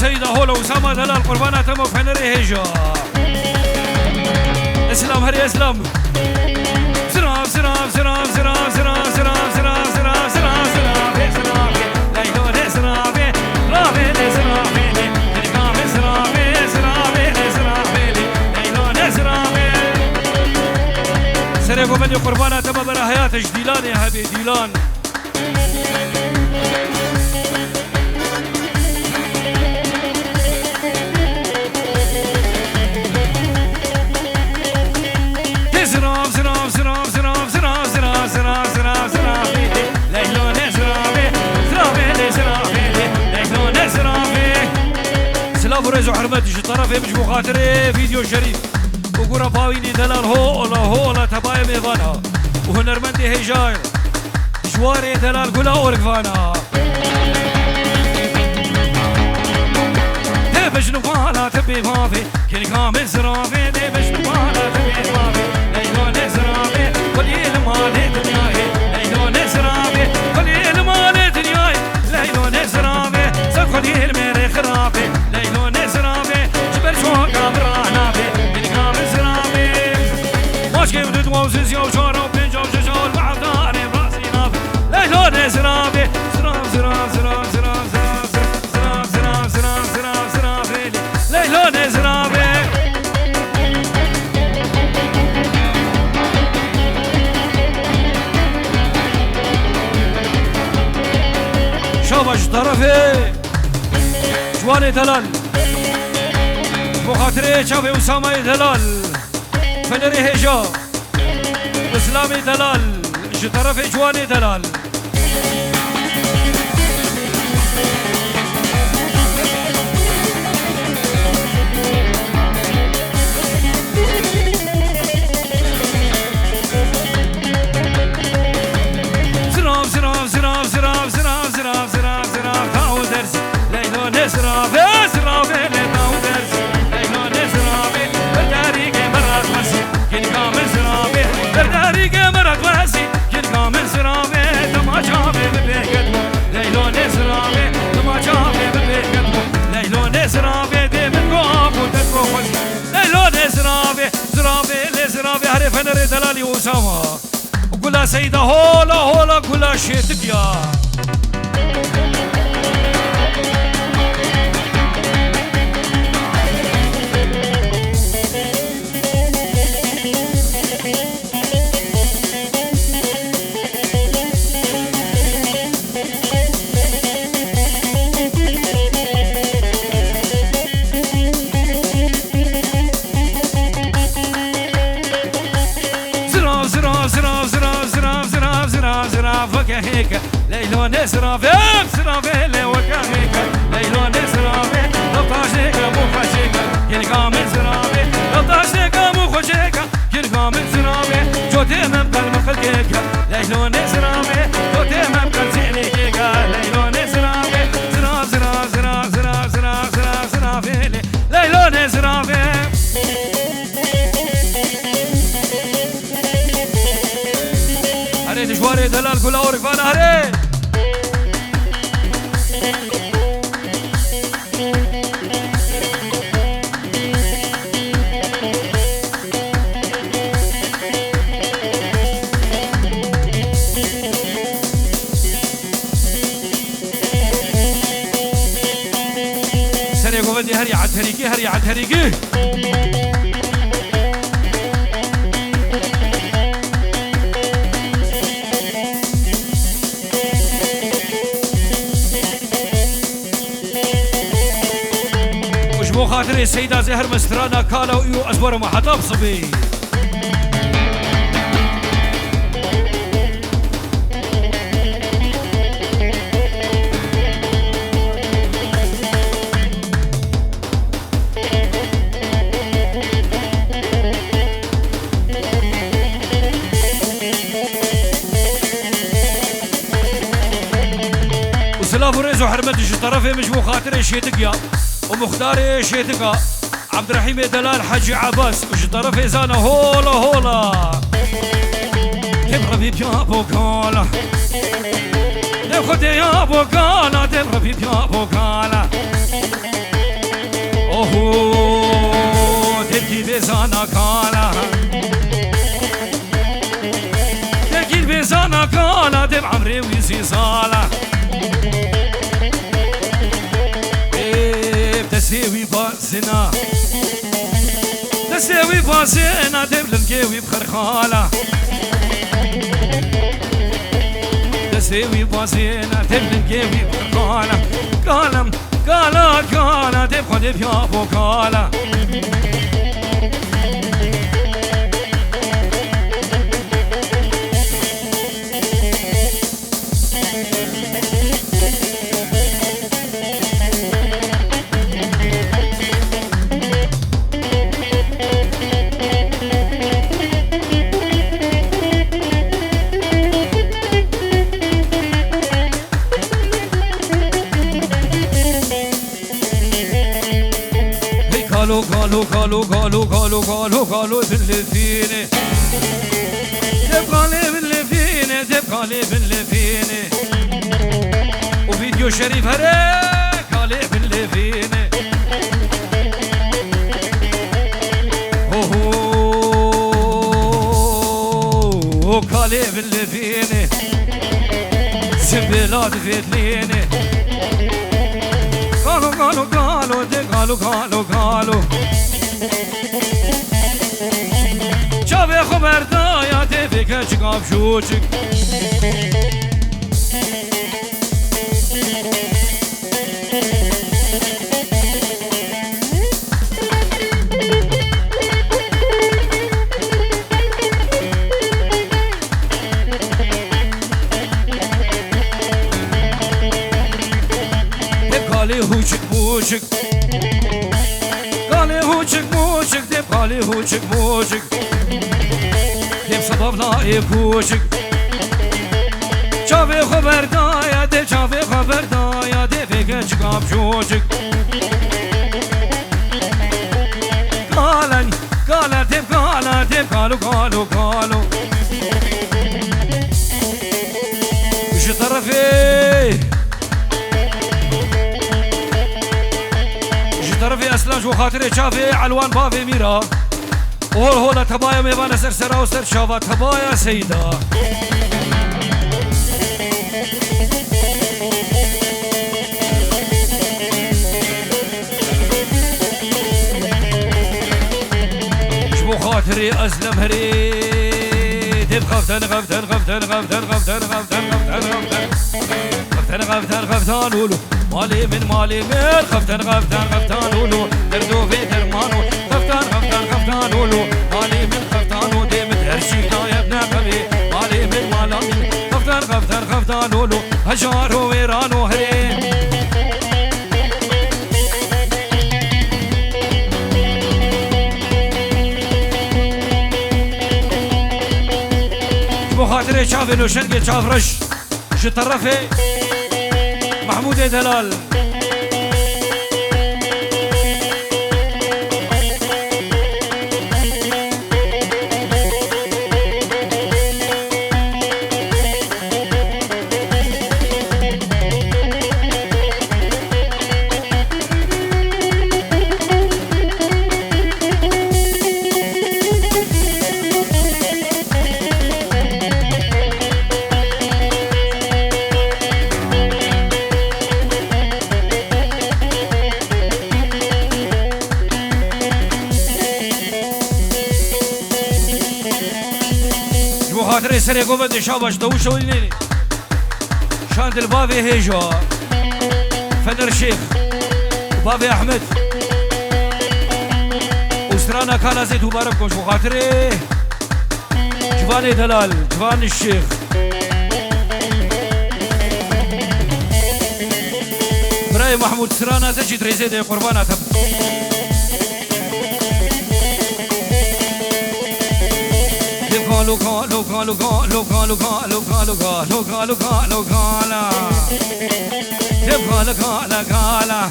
سيدة هولا وسامة دلال قربانة تمو فنري هيجا اسلام هري اسلام سراب سراب سراب سراب سراب سراب سراب سراب سراب سراب سراب لايدون سراب رابي سراب تلقام سراب سراب سراب لايدون سراب سرقو مني قربانة تمو برا حياتش ديلان يا حبي ديلان ورزو حرمتي شو طرفي مش بخاطري فيديو شريف وقرباويني دلال هولا هولا تباي ميفانا وهنرمندي هجاير جواري دلال قولا أورقفانا تبش نقالا تبي فافي كل كامل زرافي تبش نقالا تبي فافي ليلون زرافي قليل مالي دنياي ليلون زرافي قليل مالي دنياي ليلون زرافي سقليل ميري خرافي ليلون زرافي جبل شوق امرانا في كل كامل زرافي ماش كيف تدوز يا وشارو بنجو ججال مع داري براسي نافي ليلون زرافي زراف زراف زراف زراف زراف زراف زراف زراف زراف ليلون زرافي شابش طرفي جواني دلال بخاطري شافي أسامة دلال فنري هجا اسلامي دلال طرفي جواني دلال زراف زراف زراف زراف زراف زراف زراف زراف تاو درس ليلون زراف زراف تاو درس ليلون زراف برداري مرات مسي كل كامل زراف برداري مرات مسي كل كامل زراف تما جابي ببيكت ليلون زراف تما جابي ببيكت ليلون زراف دي من قاف وتدفوخ ليلون زراف زراف زراف هري فنري دلالي وسامة وقولها سيدة هولا هولا قولها شيتك يا هيك ليلون زراف زراف وكا هيك ليلون زراف لطاشيك مو خشيك كل كامل زراف لطاشيك مو خشيك كل كامل زراف جوتي من قلب خلقك ليلون زراف جوتي من قلب زينيك ليلون زراف زراف زراف زراف زراف زراف زراف زراف ليلون زراف هري دشواري دلال كل أورك فانا هري سري قوبدي هري عد هريكي هري عد هريكي خاطري السيدة زهر مسترانا كالا ويو أزبر ما حطاب صبي وسلاف وريزو حرمتش طرفي مش مو خاطري شيتقيا ومختاري شيتقا عبد الرحيم دلال حجي عباس وش طرفي زانا هولا هولا تبغى يا بوكالا تبغى يا بوكالا تبغى يا بوكالا اوه تبكي بزانا كالا تبكي بزانا كالا تبع عمري ويسي صالا تسوي باسنا تسوي باسنا تبلن كيوي بخرخالة تسوي باسنا تبلن كيوي بخرخالة كالم كالا كالا تبخد بيا بوكالا قالوا قالوا قالوا قالوا قالوا باللي فيني تبقى لي باللي فيني تبقى لي باللي فيني وفيديو شريف هريك قال لي باللي فيني اوه قال لي باللي فيني سنبلاد فيتليني قالوا قالوا قالوا قالوا قالوا قالوا شافي خبر دايا تفيك شقاب شوشك قالي هوشك موشك قالي هوشك موشك دب قالي هوشك موشك دب سبب لا يكوشك شافي خبر دايا دب شافي خبر دايا دب فيك شقاب شوشك قالني قال دب قال دب قالوا قالوا قالوا وش طرفي طرفي اسلاش وخاطري شافي علوان بافي ميرا وهول هولا تبايا ميبانا سرسرا وسر شافا تبايا سيدا شبو خاطري اسلم هري دب غفتن غفتن غفتن غفتن غفتن غفتن غفتن غفتن غفتن ولو مالي من غفتن غفتن غفتن ولو دردو في درمانو غفتن غفتن غفتن ولو مالي من غفتن ودي متهرشينا يا ابن قبي مالي من غفتن غفتن غفتن ولو هجار ويرانو هري بخاطر شافي لو شنقي شاف رش شطرفي محمود دلال خاطري سري قوبد شابش دوش وليني شاند البابي هيجا فنر شيخ وبابي احمد وسرانا كالا زيد مبارك كوش خاطري جواني دلال جوان الشيخ براي محمود سرانا تجي تريزيد قربانا تب قالوا قالوا قالوا قالوا قالوا قالوا قالوا قالوا قالوا قالوا قالا دب قالا قالا قالا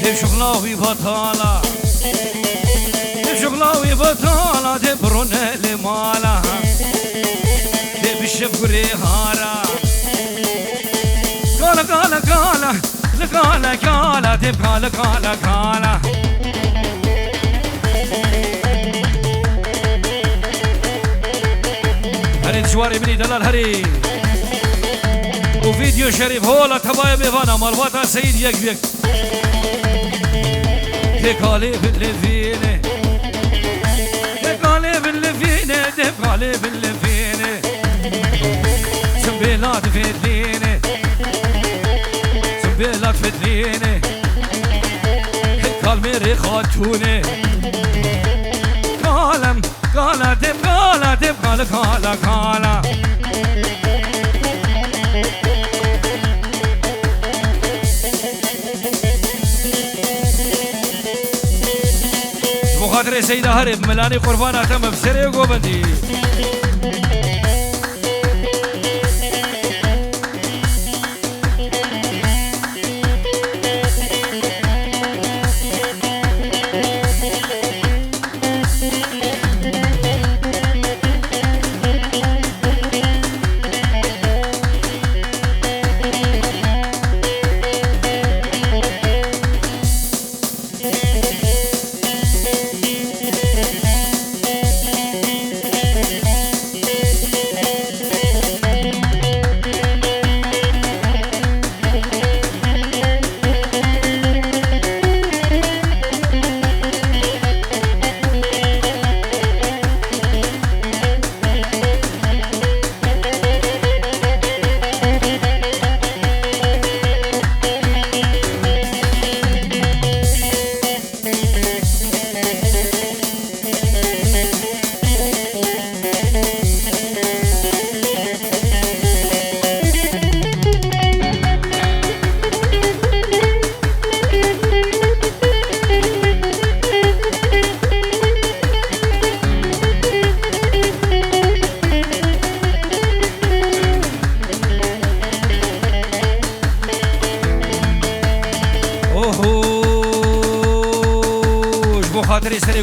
دب شغلاوي بطالة دب شغلاوي بطالة دب رونالي مالا دب الشفقري هارا قالا قالا قالا قالا قالا دب قالا قالا قالا هري جواري بني دلال هري وفيديو شريف هولا تبايا بيفانا مالواتا سيد يك بيك تقالي باللي فيني تقالي باللي فيني تقالي باللي فيني سنبيلات فيدليني سنبيلات فيدليني قال ميري خاتوني قالم قالا دب قالا دب قالا قالا قالا بخاطر سيدة هرب ملاني قربانا تم بسري وقوبندي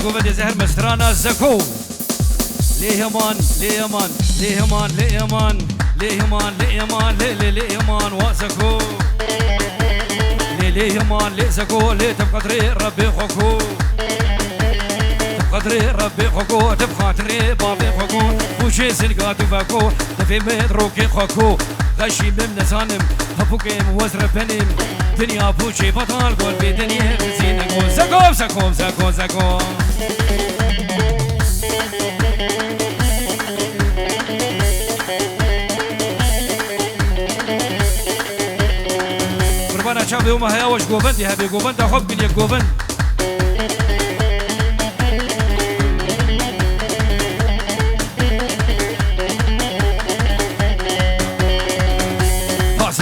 قوة زهر مسترانا زكو ليهمان ليهمان ليهمان ليهمان ليهمان ليهمان ليهمان وزكو ليهمان لزكو لي تبقدري ربي خوكو تبقدري ربي خوكو تبقدري بابي خوكو وشي سلقاتو باكو تفي مدروكي خوكو غشي من نزانم هفوكي موزر بنم دنيا بوشي بطال قول بدنيا غزينكو زكو زكو زكو زكو قربانا شافي وما هيا وش قوبند يا هبي قوبند اخوك بلي قوبند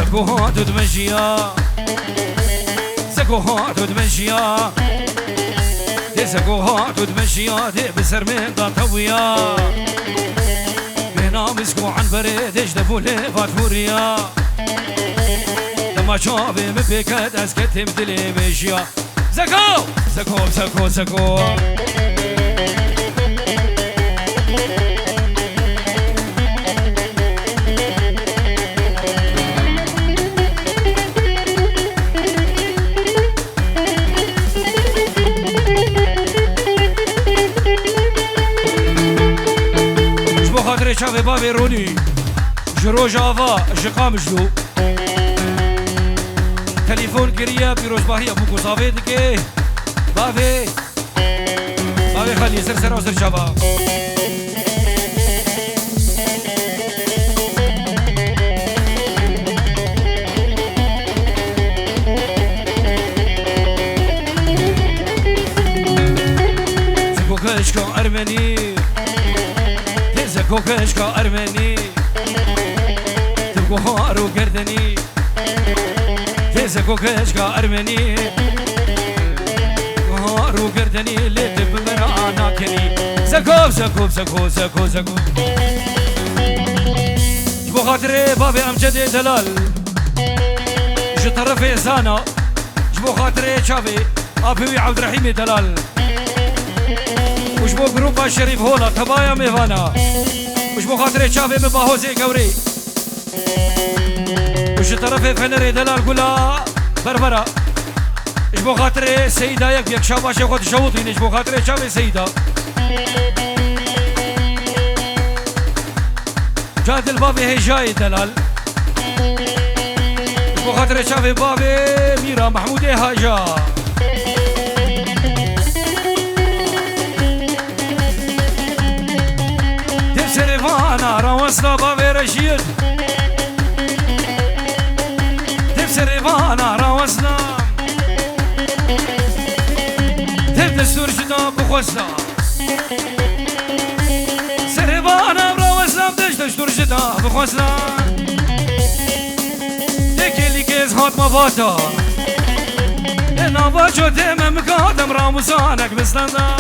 زكو هاتو دمجيا زكو هاتو دمجيا دي زكو هاتو دمجيا دي بسر من ضاطويا بينا مسكو عن بريد اجدبو لي فاتوريا لما شافي مبكت اسكت مدلي مجيا زكو زكو زكو زكو شافي بابي روني جرو جافا جقام جلو تليفون كريا بيروز باهي ابوكو صافي دكي بابي بابي خلي سر سر وسر شافا زكو كشكو ارمني زكو كشكا أرمني تبقو هارو قردني زكو كشكا أرمني هارو قردني اللي تبمر أنا كني زكو زكو زكو زكو زكو جبو خاطري بابي أمجدي دلال جو طرفي زانا جبو خاطري شافي أبوي عبد الرحيم دلال وشبو جروبا الشريف هولا تبايا ميفانا وشبو خاطري شافي من باهوزي قوري وش طرفي فنري دلال قولا بربرا شبو خاطري سيدة يك شابا شيخوت شوطين شبو خاطري شافي سيدة جاد البابي هي جاي دلال شبو خاطري شافي بابي ميرا محمودي هاجا سريفانا روسنا بابي رشيد تب سريفانا روسنا تب دستور شدا بخوسنا سريفانا روسنا بدش دستور شدا بخوسنا دكي لي كيز هات مفاتا انا باجو دم مقادم راموسانك بسلندا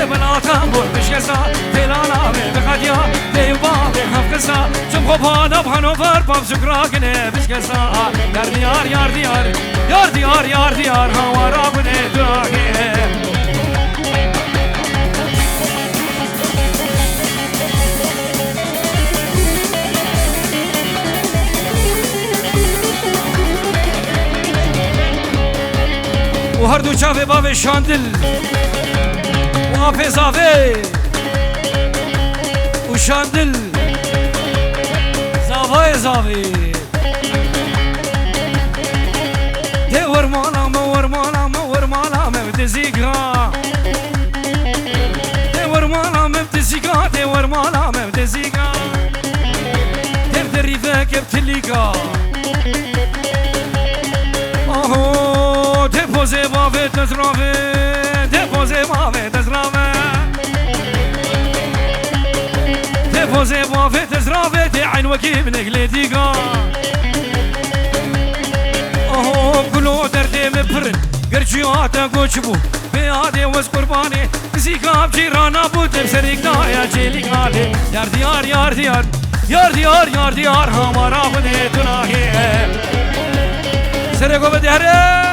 بنا تنبول بشكسا تلانا بخديا تيوبا بخفكسا شم خبانا بهنوفر باب سكراكني بشكسا يار ديار يار ديار يار ديار يار ديار هوارا بني دراكي وهردو شافي بابي شاندل وافي زافي وشاندل زافي زافي دور مالا مور مالا مور مالا مبتزيقا دور مالا مبتزيقا دور مالا مبتزيقا تبدري فاك بتليقا اوه ديبوزي بافي تزرافي ديبوزي بافي تزرافي ديبوزي بافي تزرافي دي عين وكيب نقليتيقا اوه قلو دردي مبرن قرشياتا قوشبو بيادي وز قرباني زيقا بجيرانا بوت بسريقنا يا جيلي قالي يار ديار يار ديار يار ديار يار ديار همارا بني تناهي سرقو بدهره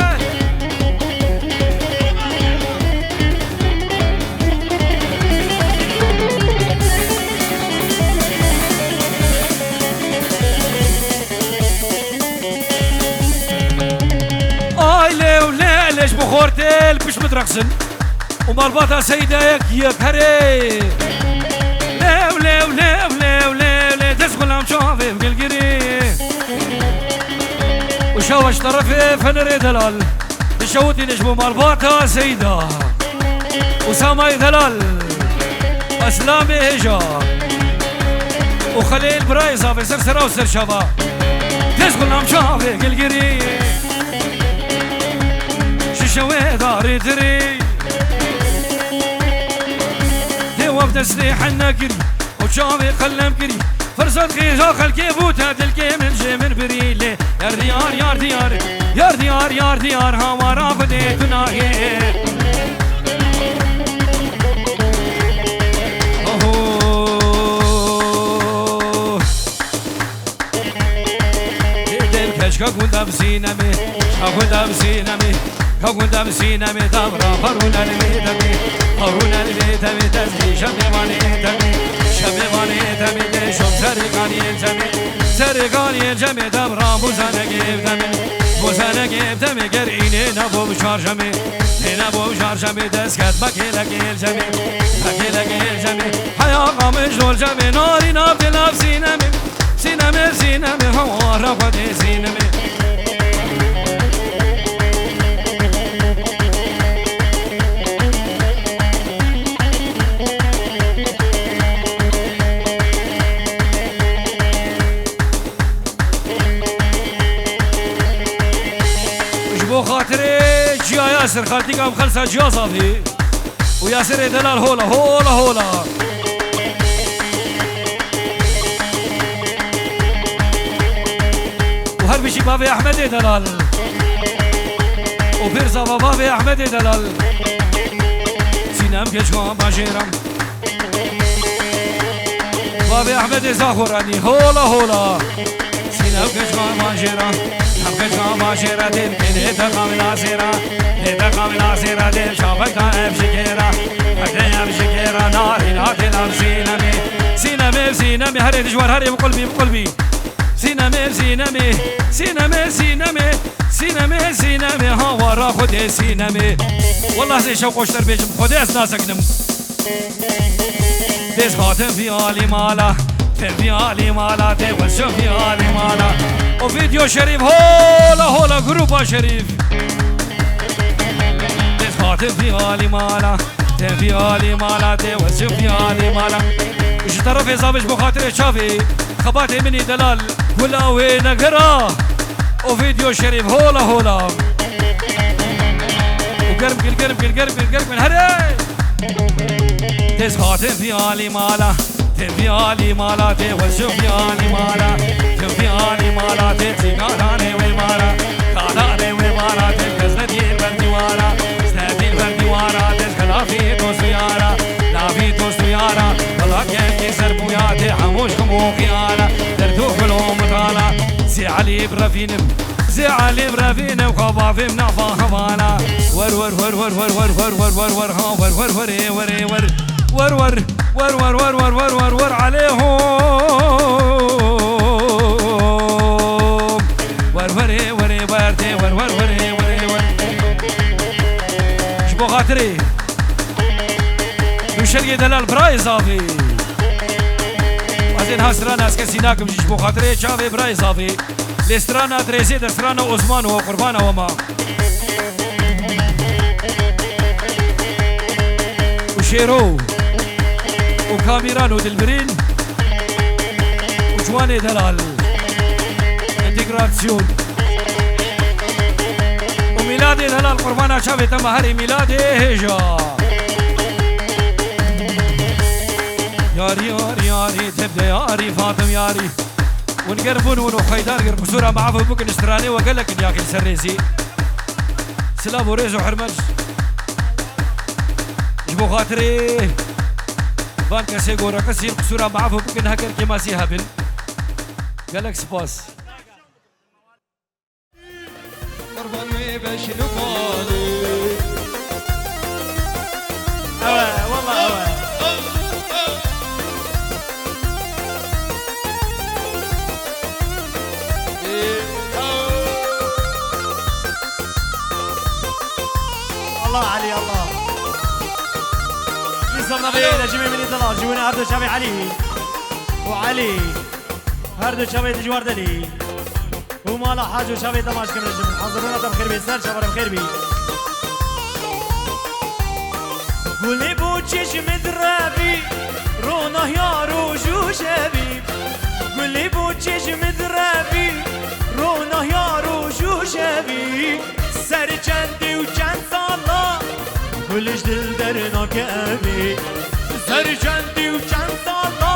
خليل بش مدرقسن ومالباطا سيدايك يك هري لو لو لو لو لو لو تسخل عم شافي بقلقري وشوش طرفي فنري دلال تشوتي نجمو مالباطا سيدا وسامي دلال اسلامي هجا وخليل برايزا في سرسرة وسرشفا تسخل عم شافي قلقري شوي داري تري دواب تسليح النكري وشافي قلم كري فرصت خيزا خلكي بوتا تلكي من جي من بريلي يار ديار يار ديار يار ديار يار ديار هوارا خديتنا كاكودا بسينامي كاكودا بسينامي كاكودا بسينامي دابرا هارونا الميتامي هارونا الميتامي تزي شبي ماني تامي شبي ماني تامي دشوم سرقاني الجمي سرقاني الجمي دابرا بوزانا جيبتامي بوزانا جيبتامي قريني نبو بشارجمي نبو بشارجمي دسكت بكيلك الجمي بكيلك الجمي حيا قامش دول جمي ناري نبدي لاب سينامي سينامي سينامي هوا رفضي سينامي جبو خاطري جيا ياسر خالتي قام خلصة جيا صافي وياسر دلال هولا هولا هولا وهربشي بابي احمد دلال وبرزا بابي احمد دلال سينام كشكام باشيرم بابي احمد زاخوراني هولا هولا سينام كشكام باشيرم هم كشكام باشيرا دل كده تقام ناصيرا تقام ناصيرا دل شافك ابشكيرا ابشكيرا ناري ناتي لام سينامي سينامي سينامي هري دجوار هري بقلبي بقلبي سينامي سينامي سينامي سينامي سينامي سينامي هاورا خدي سينامي والله زي شوق وشتر بيجم خدي اسناسك نم ديس خاتم في عالي مالا في عالي مالا تبشر في عالي مالا وفيديو شريف هولا هولا جروبا شريف ديس خاتم في عالي مالا في عالي مالا تبشر في عالي مالا وش طرف يصابش بخاطر شافي خباتي مني دلال ولا وين اقرا وفيديو شريف هولا هولا وقرب قرب قرب قرب قرب من هري تيز خاتم في عالي مالا في عالي مالا وشوف في عالي مالا في عالي مالا تيغاراني ومالا كاراني ومالا تكزدي البردوارا استدي البردوارا تخلافي توسيارا لافي توسيارا والله كيف سربوياتي حموشكم وخيارا دردوخ لهم طالا زي علي برافينم زي علي برافينم وخبافي منافا هوانا ور ور ور ور ور ور ور ور ور ور ها ور ور ور ور ور ور ور ور ور ور ور ور ور عليهم ور ور ور ور ور ور ور ور شبو خاطري وشرقي دلال براي صافي وزين هاسترانا اسكسيناكم شبو خاطري شافي براي صافي لسترانا تريزي دسترانا عثمان وقربانا وما وشيرو وكاميران ودلبرين وجواني دلال انتجراسيون وميلادي دلال قربانا شافي تم هري ميلادي هيجا ياري ياري ياري تبدا ياري فاطم ياري ونقربون ونخيدار قرب صورة معافى بكن استراني وقال لك ان ياكل سريزي سلام وريز وحرمج جبو خاطري بانكا سيغورا كسير صورة معافى بكن هكر كما سيهابن قال لك سباس قربان ويبش نقالي والله الله حسب نبي نجيب مني طلال جونا هردو شافي علي وعلي هردو شافي تجوار دلي ومالا حاج وشافي تماش كم نجم حضرونا بخير بي سر شبر بخير بي قولي بو چشم دربي رونا يارو جو شبي قولي بو چشم دربي رونا يارو جو شبي سر چندی و چند سالا گلش دل درنا کمی سر چندی و چند سالا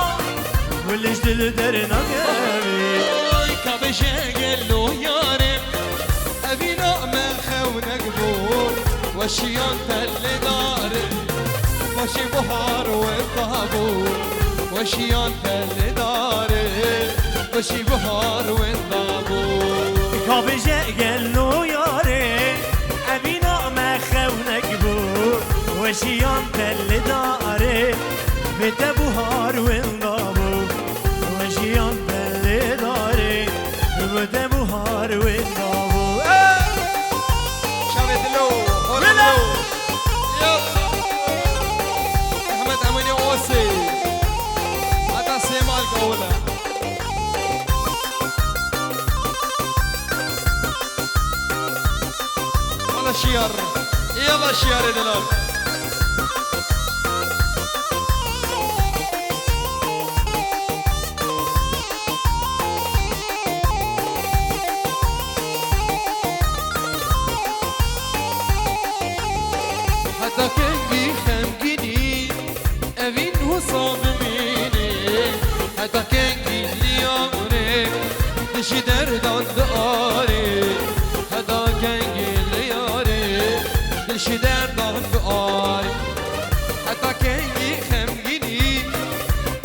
گلش دل درنا کمی کبش گلو یارم ابینا من خونک بود وشیان تل داره وشی بهار و بابو وشیان تل داره وشی بهار و بابو کبش گلو یاره ابینا من خونک بود وشیان تل داره بده بهار و بابو وشیان تل داره بده بهار و بابو شبت لو هلا احمد امني اوسي هذا سيمال قوله ولا شيار يلا شيار دلال حتى كنجي خمجيني أبين وصاب مني حتى كنجي ليامري دشي دردان بقاري حتى كنجي لياري دشي دردان بقاري حتى كنجي خمجيني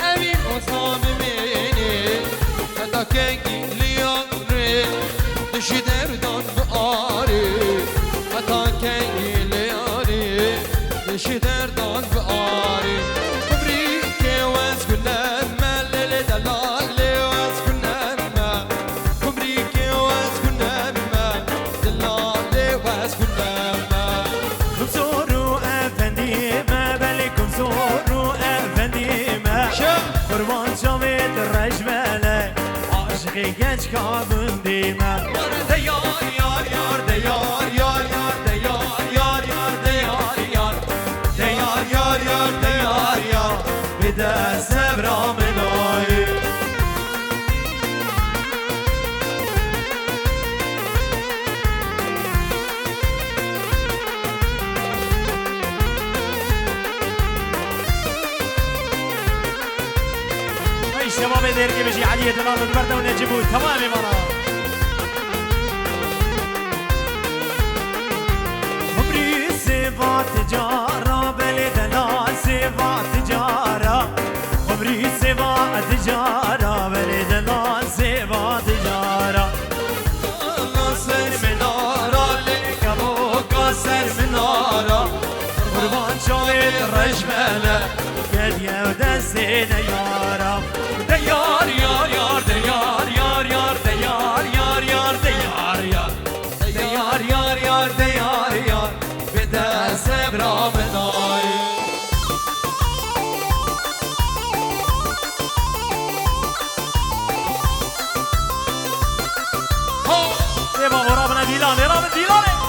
أبين وصاب مني حتى كنجي ليامري دشي دردان بقاري حتى كنجي شي دردان بقاري كبريكي واسكن ما الليل دلالي واسكن ما كبريكي واسكن ما دلالي واسكن ما كمسورو افندي ما بالكم سورو افندي ما قربان شامد رجمله عاشقي genç kabın dime Deyar yar yar deyar yar yar deyar yar yar deyar yar Deyar yar yar deyar yar bir de sevramın ayı شباب درگی بشی علی دلال برده و نجیبو تمامی مرا خبری سوا تجارا بلی دلال سوا تجارا خبری سوا تجارا بلی دلال سوا تجارا سر منارا لکبو کا سر منارا قربان شوید رجمله گریه و دست دیارم دیار یار یار دیار یار یار دیار یار یار دیار یار دیار یار یار دیار یار به دست ابرام نای بابا رابنا دیلانه رابنا دیلانه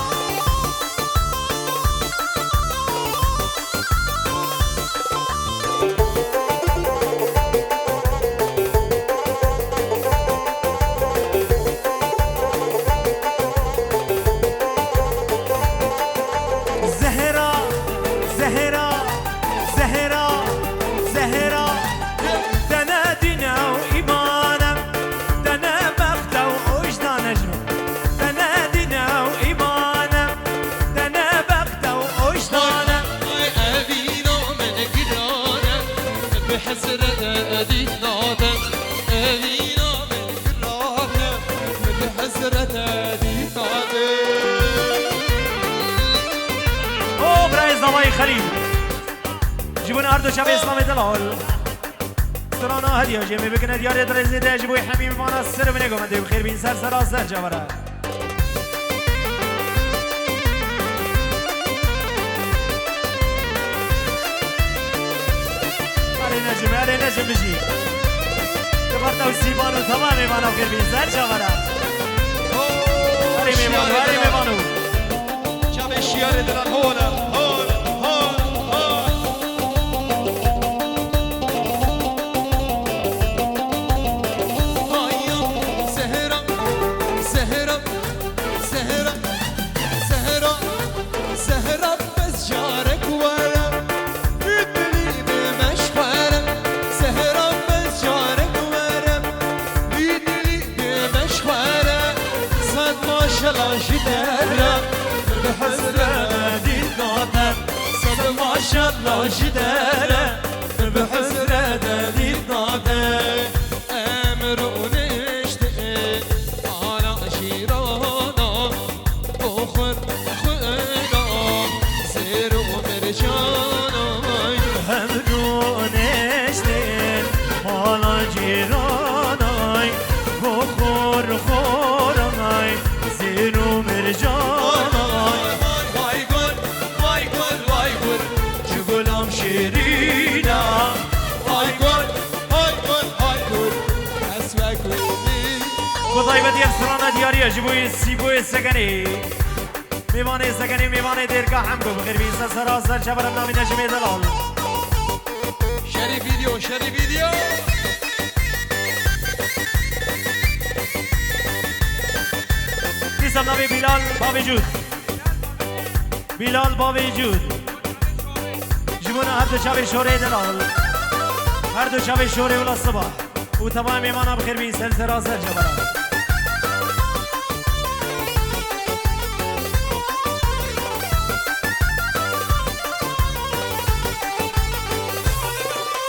خليل جيبونا أردو شاب إسلام دلال سرانا هدية جيمي بكنا ديار درزي ده جيبوي حميم مانا السر بنيكم أنتي بخير بين سر سر سر جبرا علي نجم علي نجم بجي كبرت وسيبانو تمام ميمانو غير بيزار جوارا هاري ميمانو هاري ميمانو شاب الشيار دلال هولا هولا هولا هولا هيا سهرة سهرة سهرة سهرة سهرة بس جارك ورا يدلي بمشخرة سهرة بس جارك ورا يدلي بمشخرة صد ما شاء الله جدارة بحسرة دي الناطر صد ما شاء الله جدارة بحسرة دي الناطر أمر ونشتاق على شيرانا أخر خيرا سير ومرجانا همرون اشتين حالا جيراناي بخور خوراناي زيرو مرجاناي واي قول واي قول واي قول جبلام شيرينا واي قول واي قول واي قول أسواق ويدي بضايبة ديال سرانا ديارية جبوي سيبوي سكني ميواني سكني ميواني ديركا حمدو بغير بيسا سراسر جبرنا من نجمي دلال شري فيديو شري فيديو اسم نبي بلال بابي جود بلال بابي جود جبونا هر دو شب شوره دلال هر دو شب شوره ولا الصبح و تمام ایمانا بخیر بین سلسل راسل جبران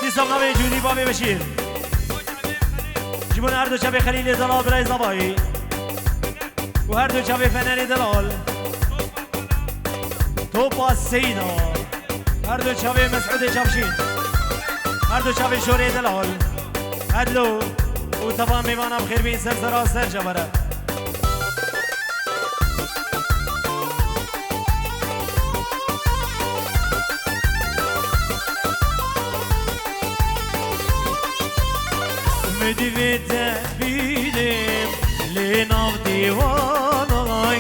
اسم نبی جودی بابی بشیر جبونا هر دو شب خلیل دلال برای زبایی و هر دو شب فنری دلال توپا سینا هر دو شب مسعود جمشید هر دو شب شوره دلال هلو و تمام میمانم بخیر بین سر سراسر جبره مدویت بیدیم لیناو دیوانای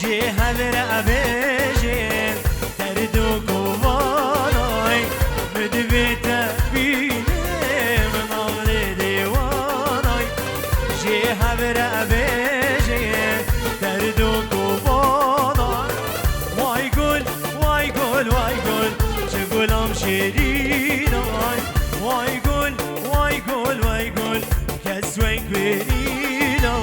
جه هلر ابیجین تردو گوانای مدویت بیدیم ناو دیوانای جه هلر ابیجین تردو گوانای وای گل وای گل وای گل چه گلم شیرینای وای گل وای گل وای گل کسوین گوینا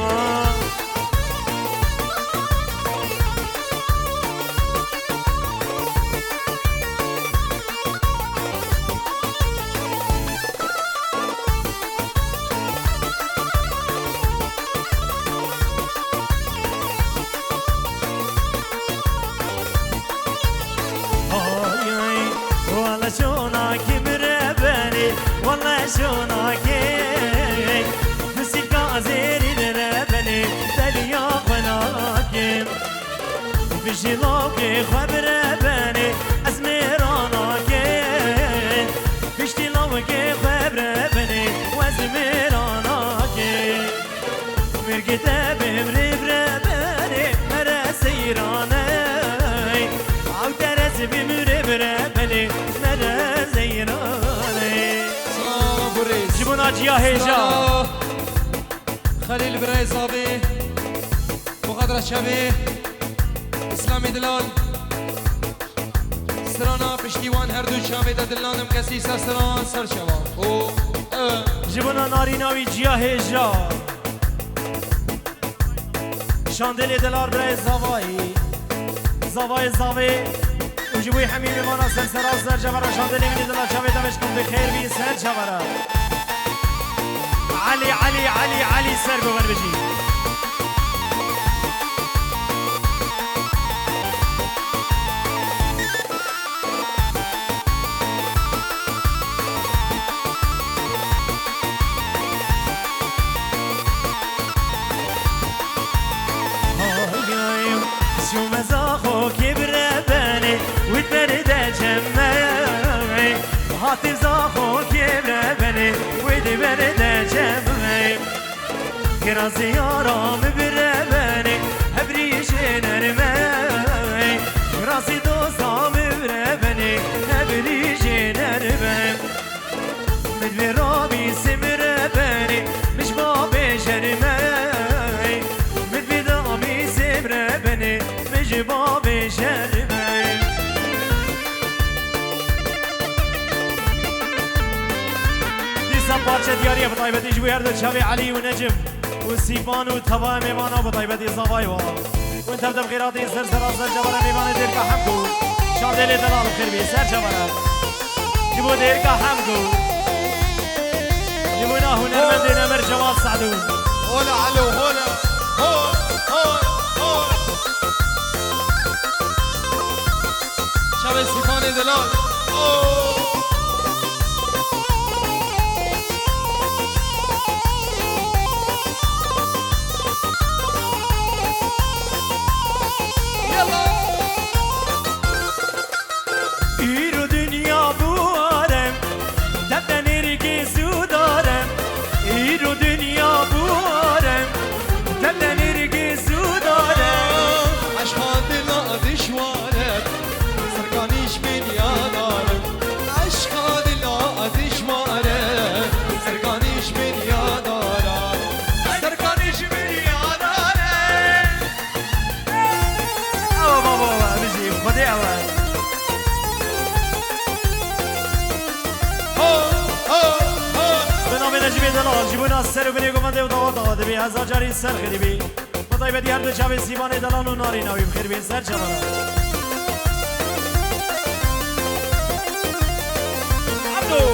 والله شونك مربني والله شونك نسيت عزيري دربني دليا خناك في شلوك خبر بني اسمرانك في شلوك خبر بني واسمرانك مرقت بمرب ربني مرسيراني عو درس بمرب ربني مرسيراني سلام بريز جبنا جيا هيجا خليل براي صابي مغادرة شبي اسلامي دلال سرانا پشتیوان هر دو شاوی دا دلانم کسی سران سر شوا او جبنا ناری ناوی جیا هیجا شاندل دلار برای زوایی زوای زاوی و جبوی حمیم مانا سر سر جبرا شاندل من دلار شاوی دمش کن بخیر بی سر جبرا علي علي علي علي سر بغن بجي شو مزاخو كبر بني وتبرد جمعي هاتي زاخو كبر كراسي آرام بربني هبريشي نرمي كراسي دوستام بربني هبريشي نرمي مدبرامي سمربني مش بابي شرمي مدبرامي سمربني مش بابي شرمي بارچه دیاری بطایبتی جوی هر دو شوی علی و نجم و سیفان و تبا میوانا بطایبتی صفای و انت بدم خیراتی سر سر جبرا میوان دیر که حمدو شام دل دلال خیر بی سر جبرا جبو دیر که حمدو جبونا هنرمند نمر جواب سعدو هولا علو هولا هول هول هول شب سیفان دلال جبونا سر و بنی گفته و داده بی هزار جاری سر خیلی بی بطایبه دیار دو شب سیبان دلال و ناری نوی بخیر بی سر چمانا عبدو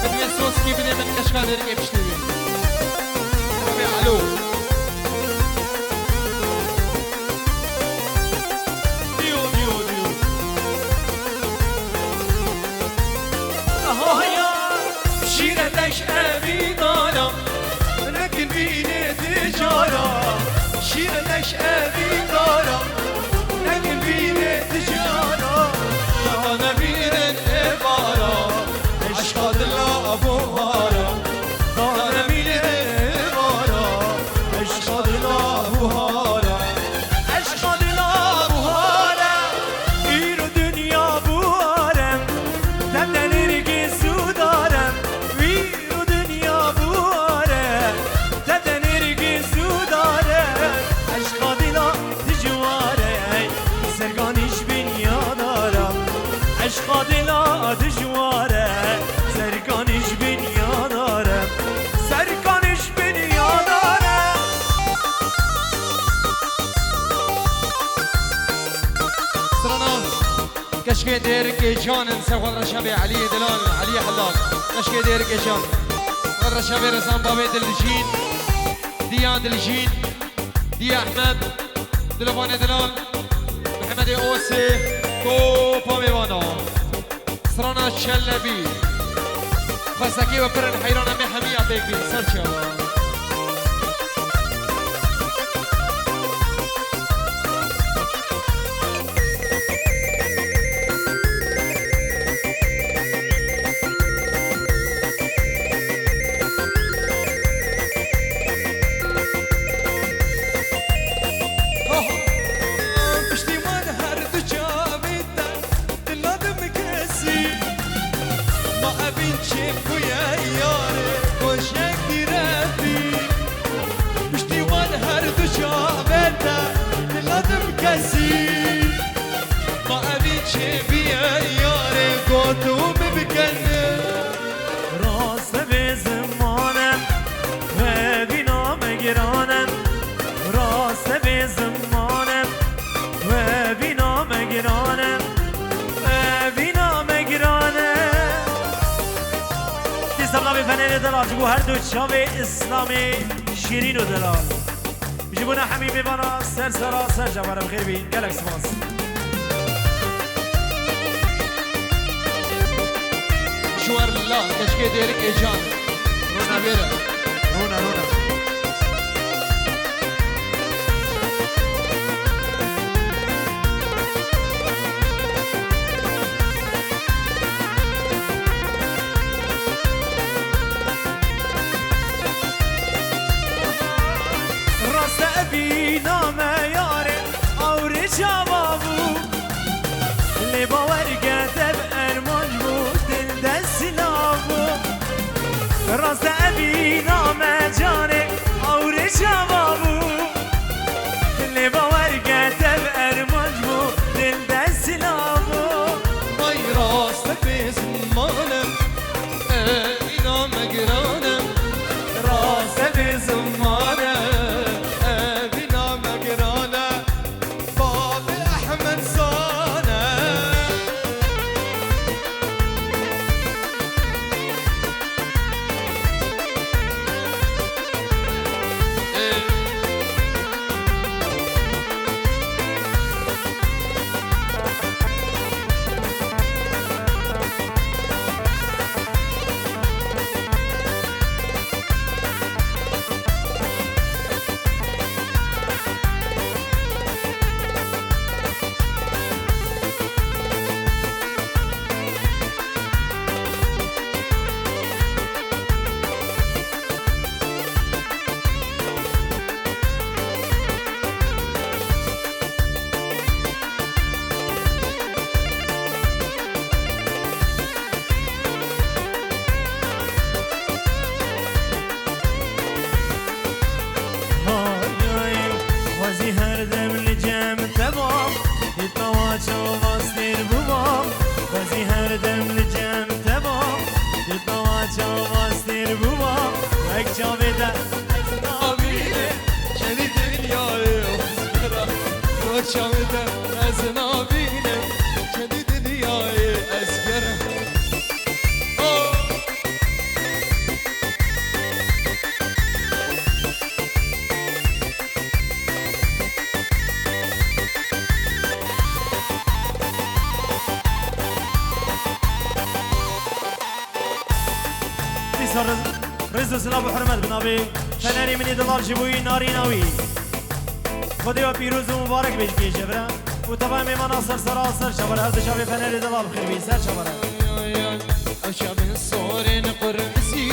بدوی سوس کی بده من کشکا داری که بشنوی ربی علو دیو دیو دیو آهایا شیرتش ابی دارم لكن بینه تجارة شیرتش ابی دارم لكن بینه تجارة شهانه بیرن عبارة عشق دل ابوهارا شهانه بیرن عبارة عشق دل ابوهارا عشق دل ابوهارا ایرو دنیا بوارم تبدنیر که سودارم ویرو دنیا بوارم تبدنیر که سودارم عشق دل تجواره سرگانیش بنیا دارم عشق دل تجواره سرگانیش بنیا دارم سرگانیش بنیا دارم سرنا كشكي ديرك جان سوال رشابي علي دلال علي حلال كشكي ديرك جان رشابي رسام بابي دلجين ديان دلجين دي احمد دلوان دلال محمد اوسي كو باميوانا سرنا شلبي خسكي وبرن حيرانا محمية بيك سرشا راست به زمانم و بینا مگرانم راست به زمانم و بینا مگرانم و بینا مگرانم که سبلا به فنین دلال جبو هر دو چاو اسلامی شیرین و دلال جبو نه حمیمی بانا سر سرا سر جوارم خیر بین گلک سماس شوار الله كشكي ديرك اجان رونا بيرا رونا رونا ورقة بأرمان دل دسلابو راست أبينا مجاني أور شبابو اللي بورقة بأرمان دل دسلابو وای راست به زمانم اینا مگرانم راست به زمانم اینا مگرانم باب احمد سانم خوزی هر دم لجم تبام يطوى شواستير بوام خوزی هر دم لجم تبام يطوى شواستير بوام وك جاويدا نابینه کنی دنیای ازگرم و چامده از نابینه کنی دنیای ازگرم رز سلام و حرمت بنابی فنری منی دلار جبوی ناری ناوی خودی و پیروز و مبارک بیش بیش جبرا و طبعا میمانا سر سرا سر شبره هفته شبه فنری دلار بخیر بی سر شبره او شب صورن قرمزی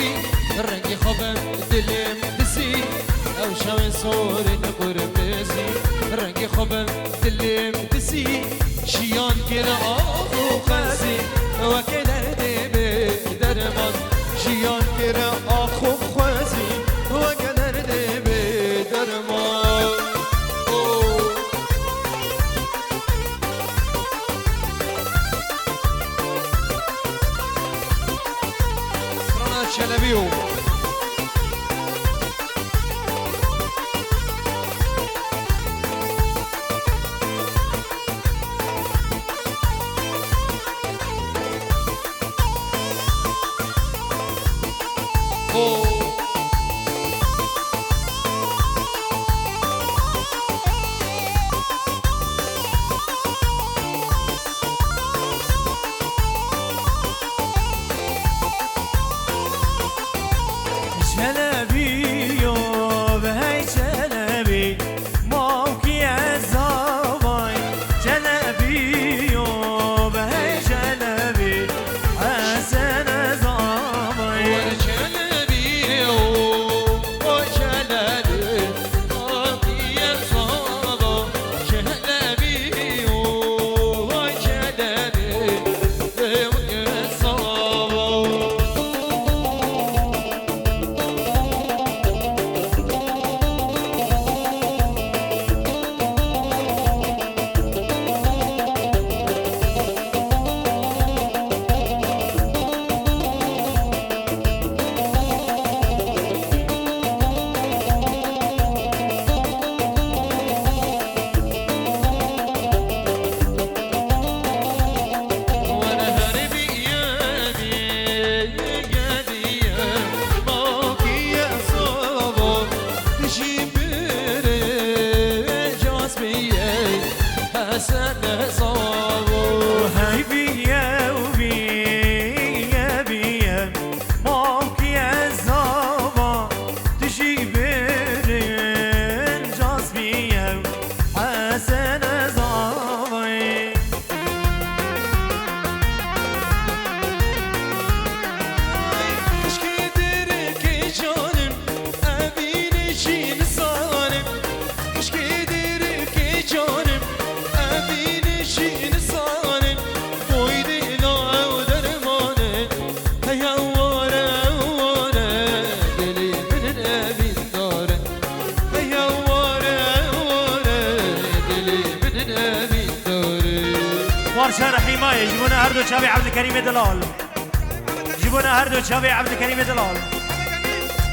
رنگی خوابم دلم دسی او شب صورن قرمزی رنگی خوابم دلم دسی شیان کن آخو خزی و که درده به درمان شیان کن آخو خزی و که درده به درمان شلبیو شلبی و بهی شلبی موکی زوای شلبی و بهی شلبی حسن زوای شلبی جيبونا هردو شابي عبد الكريم دلال جيبونا هردو شابي عبد الكريم دلال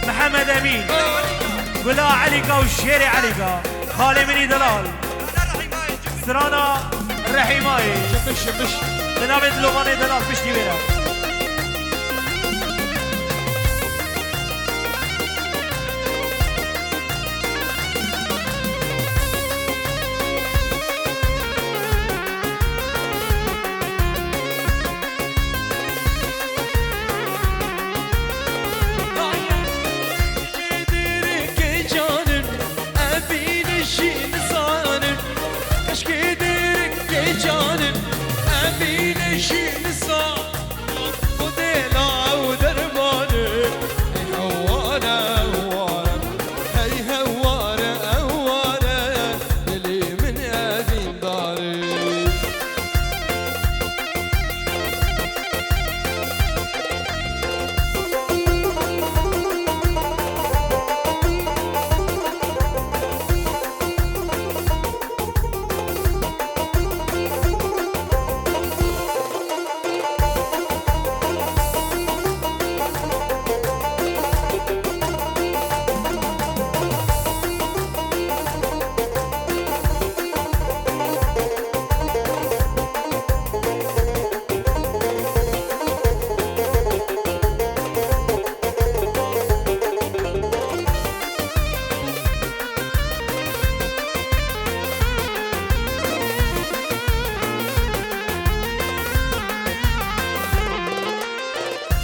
محمد امين قلا عليكا والشيري عليكا خالي مني دلال سرانا الرحيماي شبش شبش تنابد لغاني دلال بشتي بيرا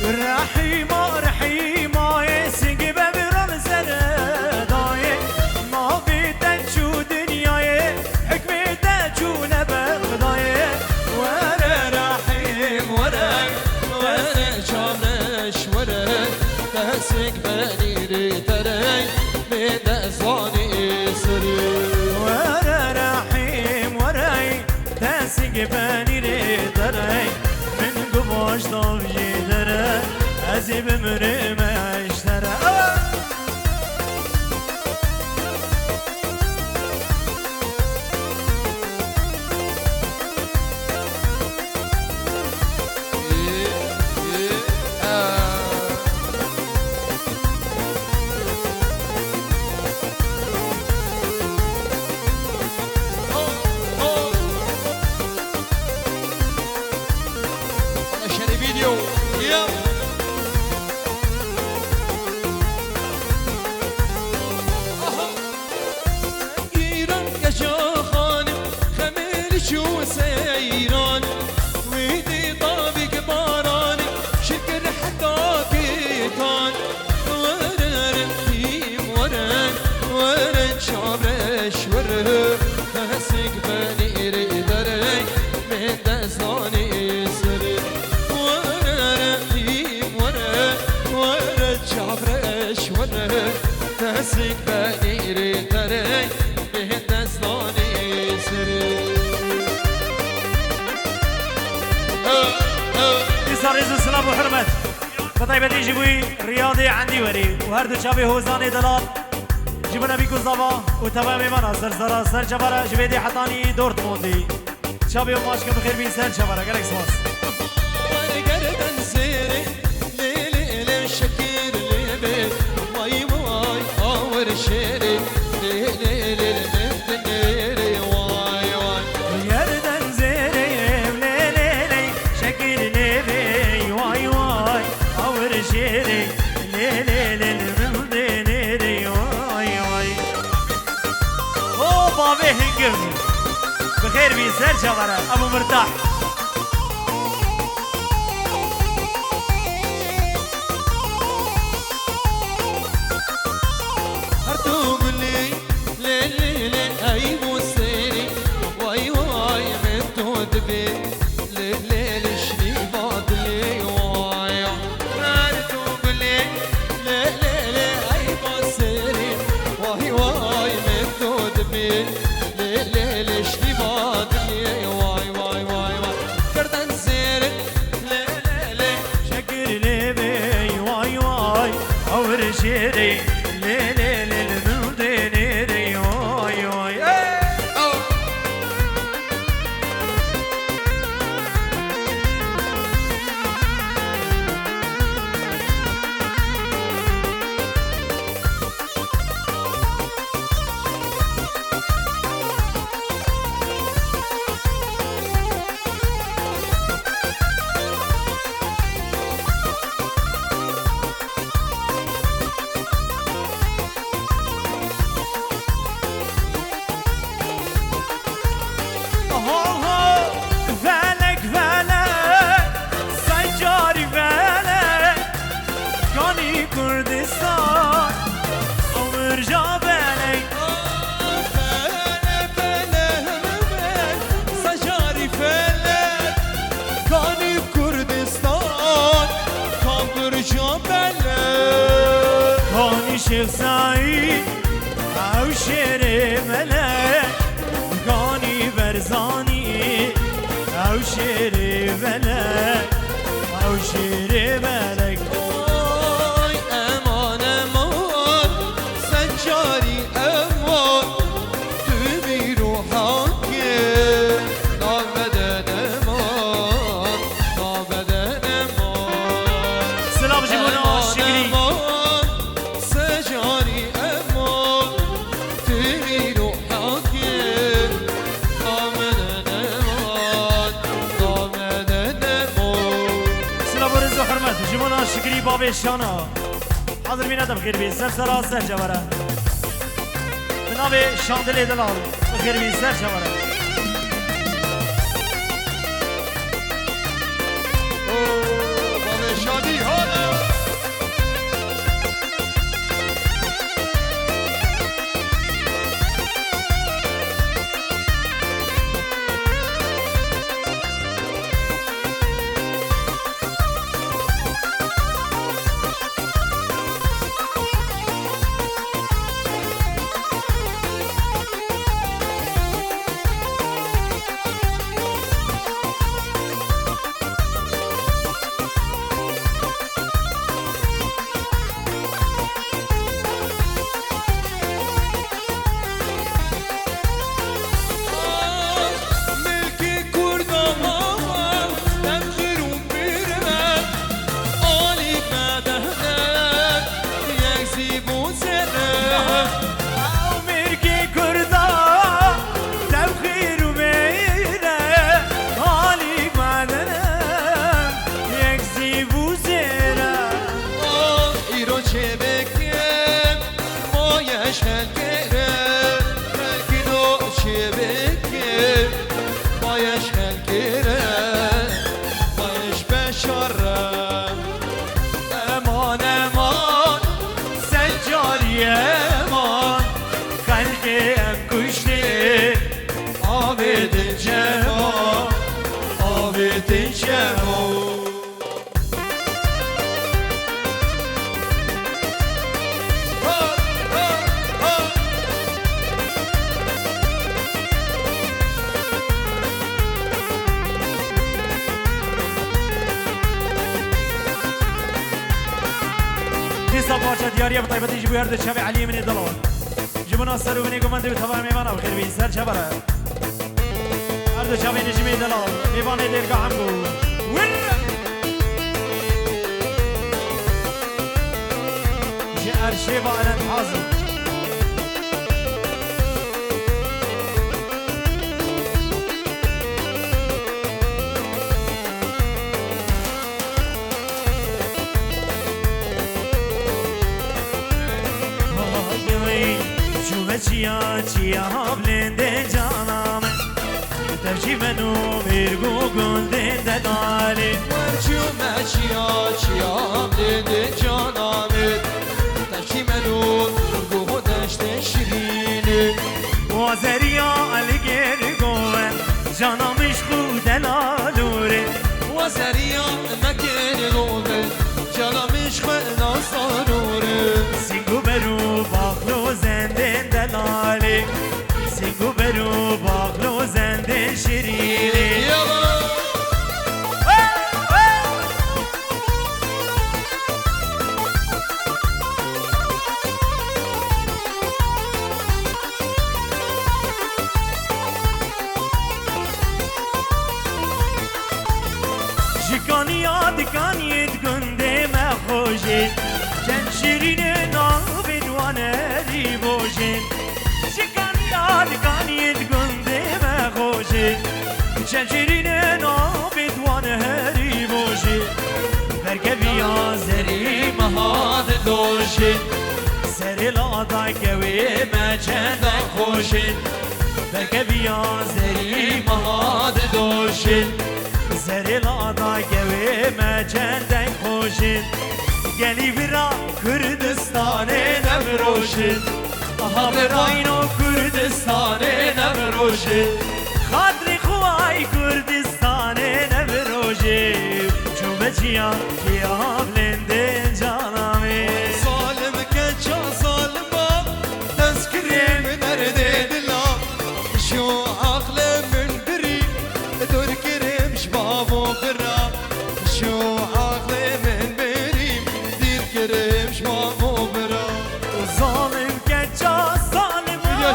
رحيمة رحيمة يسقي ببرم سرداي ما في تنشو دنياي حكمي تنشو نبغداي ورا رحيم ورا شامش ورا تهسك بنيري تري من أزاني سري ورا رحيم ورا تهسك بنيري تري من قماش ضوجي دري أزيب مريم اشترى تهسك بنيري تري بهندستاني سري يسار رزق السلام وحرمت بطيبة دي جيبوي رياضي عندي وري وهردو شابي هوزاني دلال جيبونا بيكو زبا وتمامي منا سرزرا سر جبارا جبيدي حطاني دورتموندي شابي وماشكا بخير بين سر جبارا قالك سواس ورقردن سيري ليلي ليلي شكير ليبي واي واي اور شيري ليلي ليلي ليلي واي واي يردن زيري ليلي شكير ليبي واي واي اور شيري ليلي ليلي واي واي او بابي هنقم بخير بين سر جبارا ابو مرتاح شيري ليلي للمدينيري واي واي شخصایی او شیر ملک گانی برزانی او شیر ملک او شیر ملک آی امان امان سجاری امان تو بی روحان که نابدن امان نابدن امان سلام جیبون آشگری امان سجاری امان تو بی روحان که نابدن امان نابدن امان سلام و رزق و حرمت جیبون آشگری باب شانا حاضر بینه دم خیر بی سر سرا سر جواره بنابه شاندلی دلال خیر بی سر جواره باب شادی حالا ملکی کردم آمم نمخیرون بیرم آلی بدهنم یک زیبون زنم او مرکی کردا دم خیر و میره حالی مدنم یک زیبو زیره ایرو چه بکیم مایش هل کرم ملکی دو چه بکیم مایش هل کرم مایش بشارم امان امان سجاری امان خلق ام کشته آبد جوان آبد جوان دیسا پارچه دیاریه به طیبتی جبو هر دو چوی علی منی دلال جبو ناصر و منی گمنده و تبا میوانا و خیر بی سر چه بره هر دو چوی نجمی دلال میوانه دیرگاه هم گو جه ارشی با علم حاضر چیا چیا بلنده جانم تفجی منو میرگو گنده دلالی ورچومه چیا بلنده جانمت تشکی منو گوه دشت شیرینه وزریا الگر گوه جانمش خود دلالوره وزریا مکن گوه جانمش خود ناسانوره سینگو برو باخلو زنده دلالی سینگو برو باخلو زنده شیرینه دکانیت گنده مخوشید چند شیرین نام بدوانه ری بوشید دکانیت گنده مخوشید چند شیرین نام بدوانه ری بوشید برگه بیا زری مهاد دوشید سری لادا گوی مچند خوشید برگه بیا زری مهاد دوشید زری لادا گوی مچندن خوشید گلی برا کردستان نبروشید آها براینو کردستان نبروشید خاطر خوای کردستان نبروشید چون بچیا کیا بلنده جانمی ظالم که چا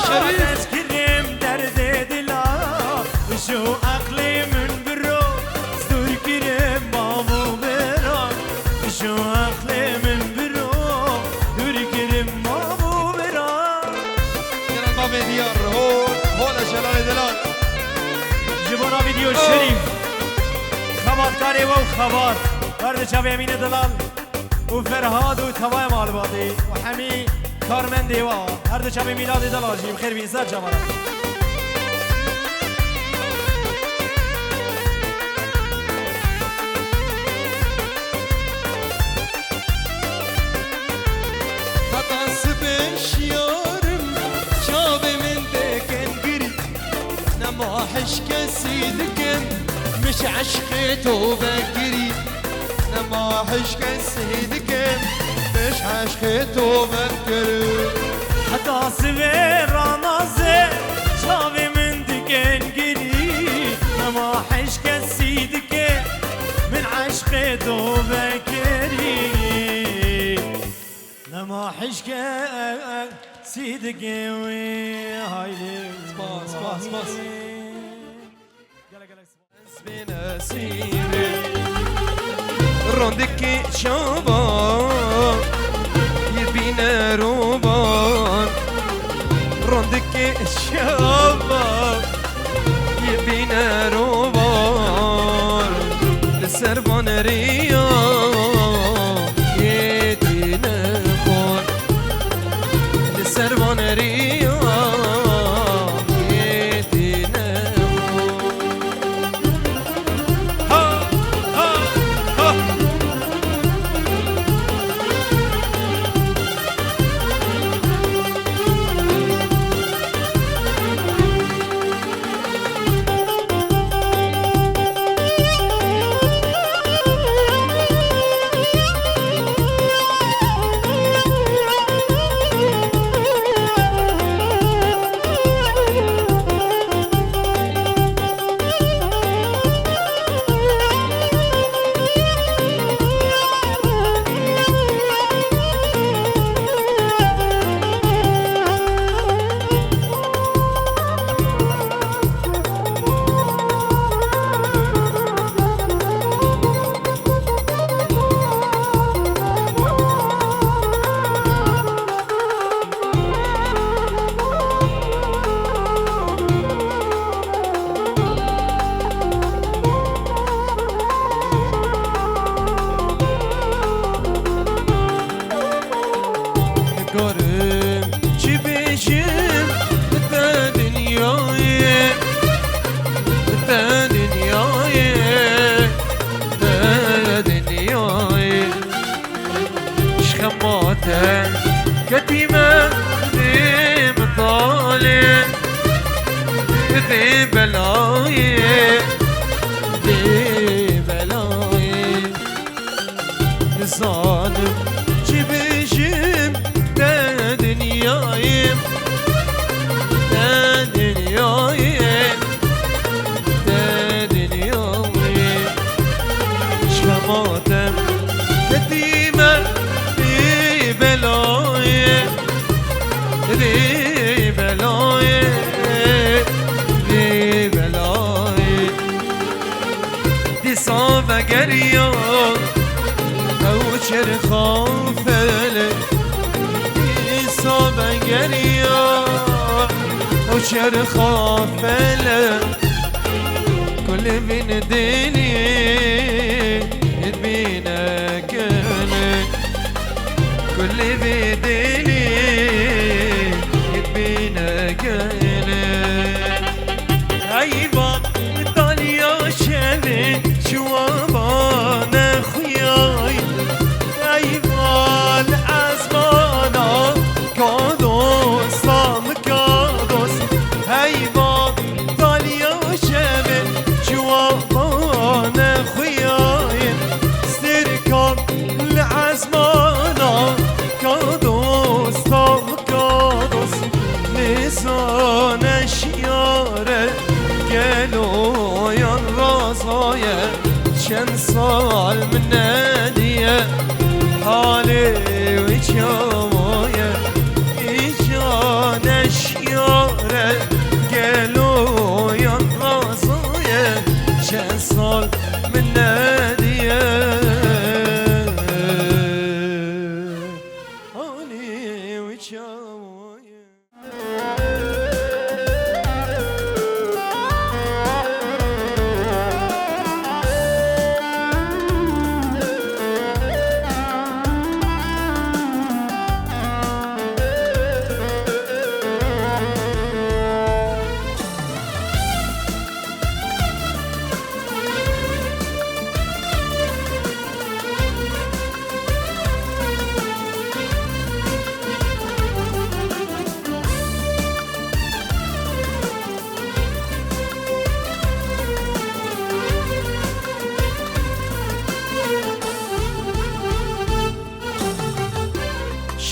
شريف تذكرم درد دلا وشو عقلي من برو صدور كرم بابو برا شو عقلي من برو دور كرم بابو برا من الباب ديار هو جلال دلال جبنا فيديو شريف خبر كاري وخبر ورد شب يمين دلال وفرهاد وتواي مالبادي وحمي كارمن ديوا هر دو شب میلاد دلال جيب خير بين سر جمالا خطاس بشيارم شاب من دكن قري نما حشك سيدكم مش عشقته بكري نما حشك سيدكم مش عشقته بكري حتى سوير رانازي شابي من دكن قري نما حشك سيدك من عشقته بكري نما حشك سيدك وهايلي باس باس باس قالك نسيبي رندك شباب يبينا روبان رندك شباب يبينا روبان لسربان ريا يدينا خور لسربان ريا يدينا خور Görüm çibişim de dünyayı de dünyayı de dünyayı şkamaten ketime bimtalin de belayı de belayı zanım çibişim de dünyayım de dünyayım de dünyayım şamatem ketime bir belayı bir belayı bir belayı disa ve geriyor اوچر خافله حساب گریا اوچر خافله کل بین دلی بین کنه کل بین دلی بین کنه ایوان دالیا شده شوابان خویای ایوان از بانا کادوس سام کادوس ایوان دالیا شده شوابان خویای سرکان لعزمانا کادوس سام کادوس نزان شیاره گلویان رازایه چند سال من ندیه حالی و جوایه ایجان اشیاره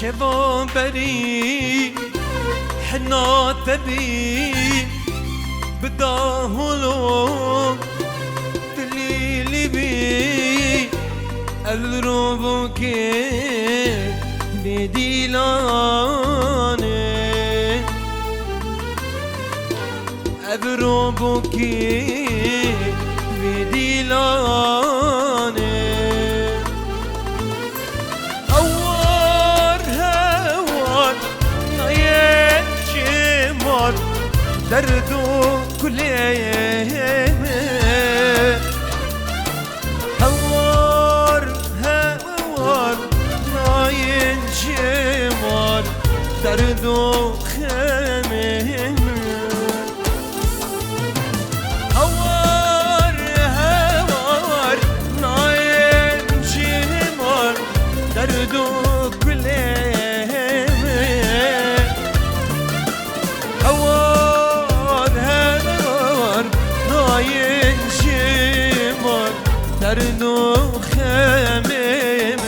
شباب بري حنا تبي بداهلو دليلي بي الروبك بديلاني الروبك بديلاني دردو كل يوم هوار هوار ناين جمار دردو خمم هوار هوار ناين جمار دردو كل يوم هوار ينشمر دردو خمم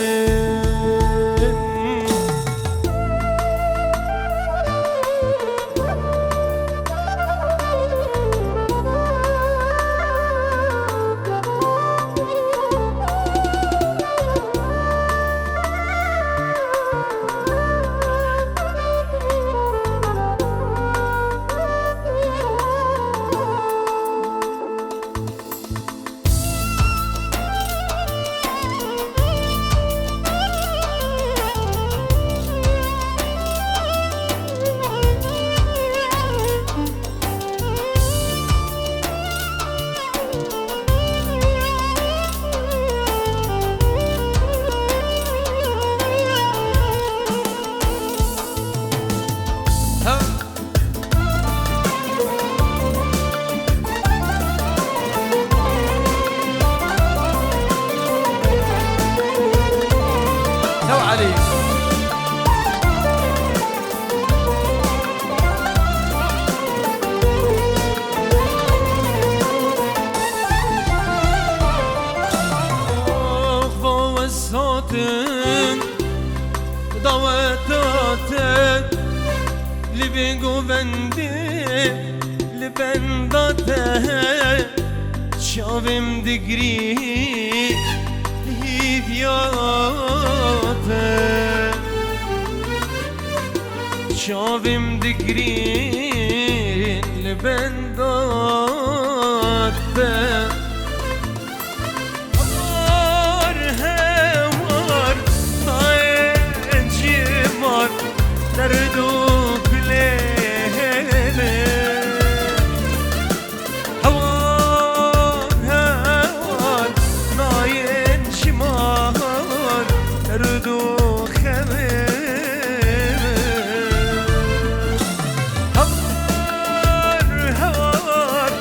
دعوتاتك لبيقو بندي لبنداتك شافم دقري لهيدياتك شافم دقري لبنداتك دردو كليلي هوار هوار ناين شمار دردو خمم هوار هوار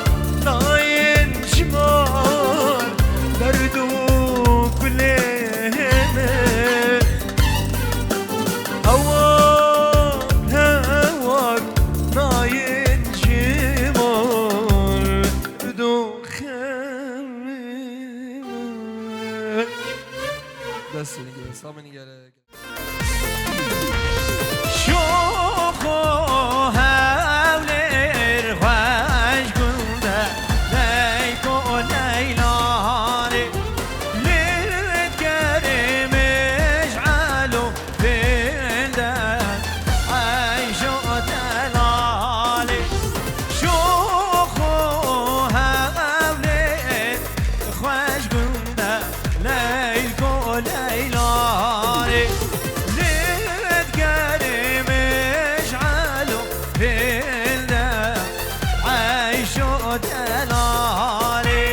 ناين شمار دردو كليلي هوار ناين جمال دو خمم بس دیگه سامنی گره شوخو هولر خوش گنده لیکو لیلانی لیت کریم اجعلو بنده عیشو دلالی شوخو هولر خوش گنده لیکو لیلانی لیت کریم اجعلو بنده عیشو دلالی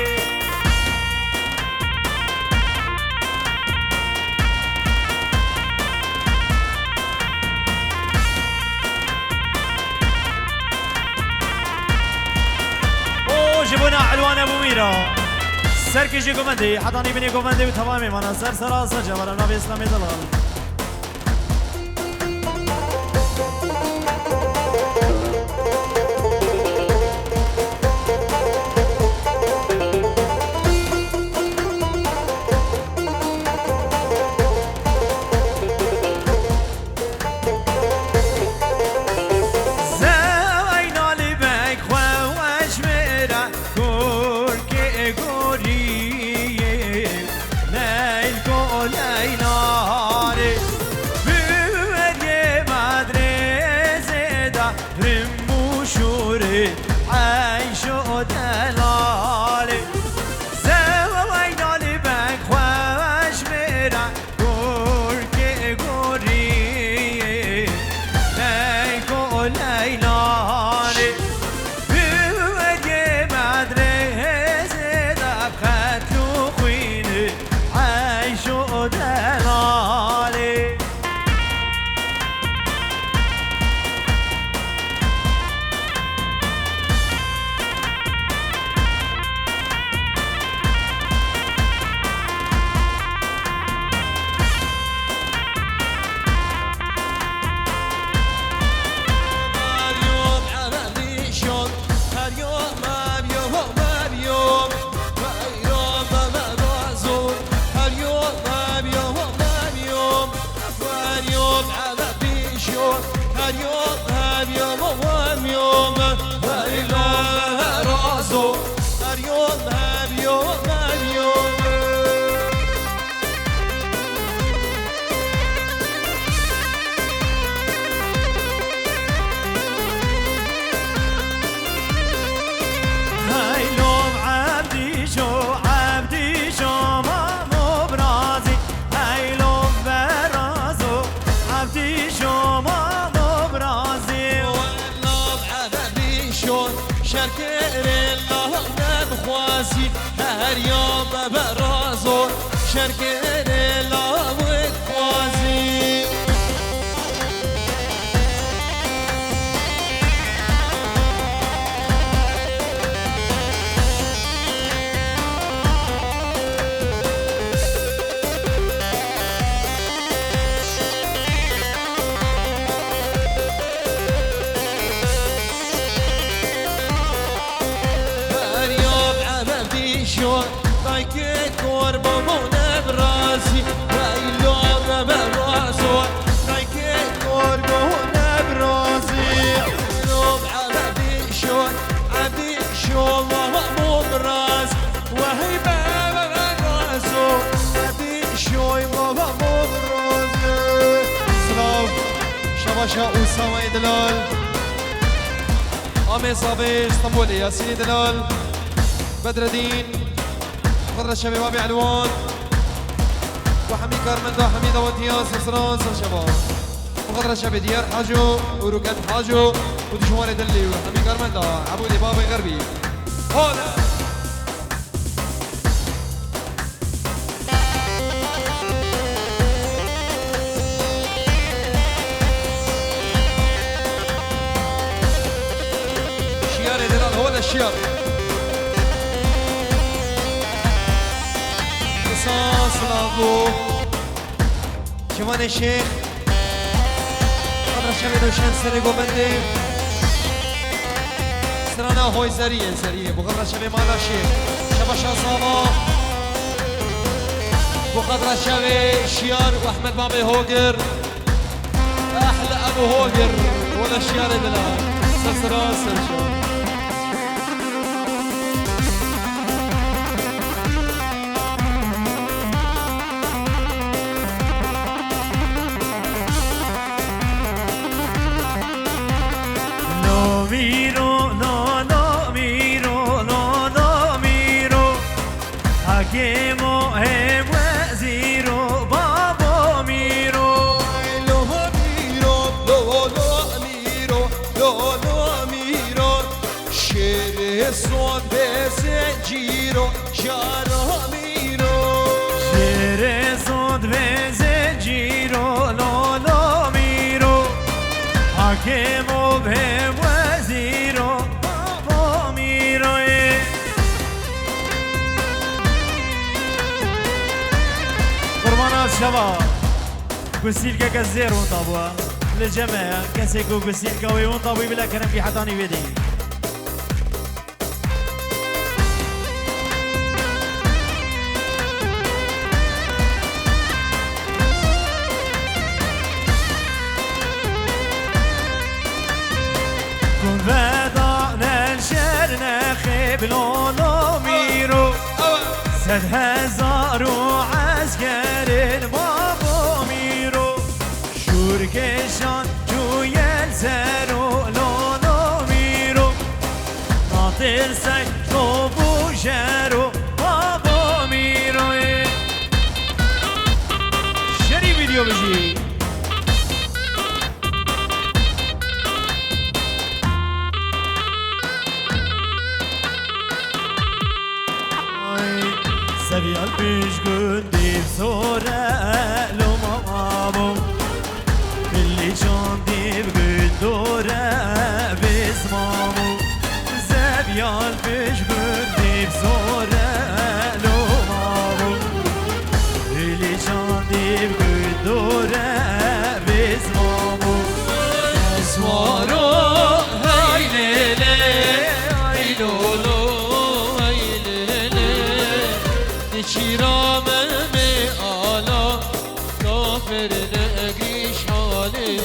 جبنا علوان ابو ميرا سركشي قومندي حضاني بني قومندي وتمامي مناصر سراسة جبر النبي اسلامي دلال شد هر یوم هم یوم و هم یوم هیلا رازو هر یوم هم یوم هم یوم شركر الله نبخواسي هر يوم برازو شركر الله وكواسي طايك قربة ونبراسي ويلو براسو طايك قربة ونبراسي يوم عبدي شو مو براس وهي براسو عبدي شو مو براس سلام شباشا أسامة دلال آمي صابي اسطنبولي ياسين دلال بدر الدين فضل الشباب ابي علوان وحمي كارمندا وحميده وانتياس وسران سر شباب وفضل الشباب ديار حاجو وركات حاجو ودشوار دلي وحمي كارمندا عبودي بابي غربي هولا شياري دلال هولا الشياري سلامو جوان الشيخ قدر شبه دوشن سر گوبنده سرانا هوی زریه بقدر شبه مالا شيخ شبه شاساما بقدر شبه شيار واحمد بابي هوجر احلى ابو هوجر ولا شيار بلا سرسران سرشان son bezenciro Jaramiro Şere son bezenciro Lolo miro Hakem ol hem veziro Babo miro Kurbanat şava Gusilka كزير وطابوا للجماعة كسيكو gusilka ويونطابوا بلا كلام في حضاني بدي بلونو ميرو 100,000 عسكر بابو ميرو شوركشان جويل زرو لونو ميرو ناطر سك طوبو جرو بابو ميرو شري فيديو بجي سبي البيش قدي بصورة لو مامو اللي جاندي بقدورة بزمامو سبي البيش قدي بصورة لو مامو اللي جاندي بقدورة بزمامو اسوارو هاي ليلي هاي لولو شيرامه می آلا کافر نگیش حالی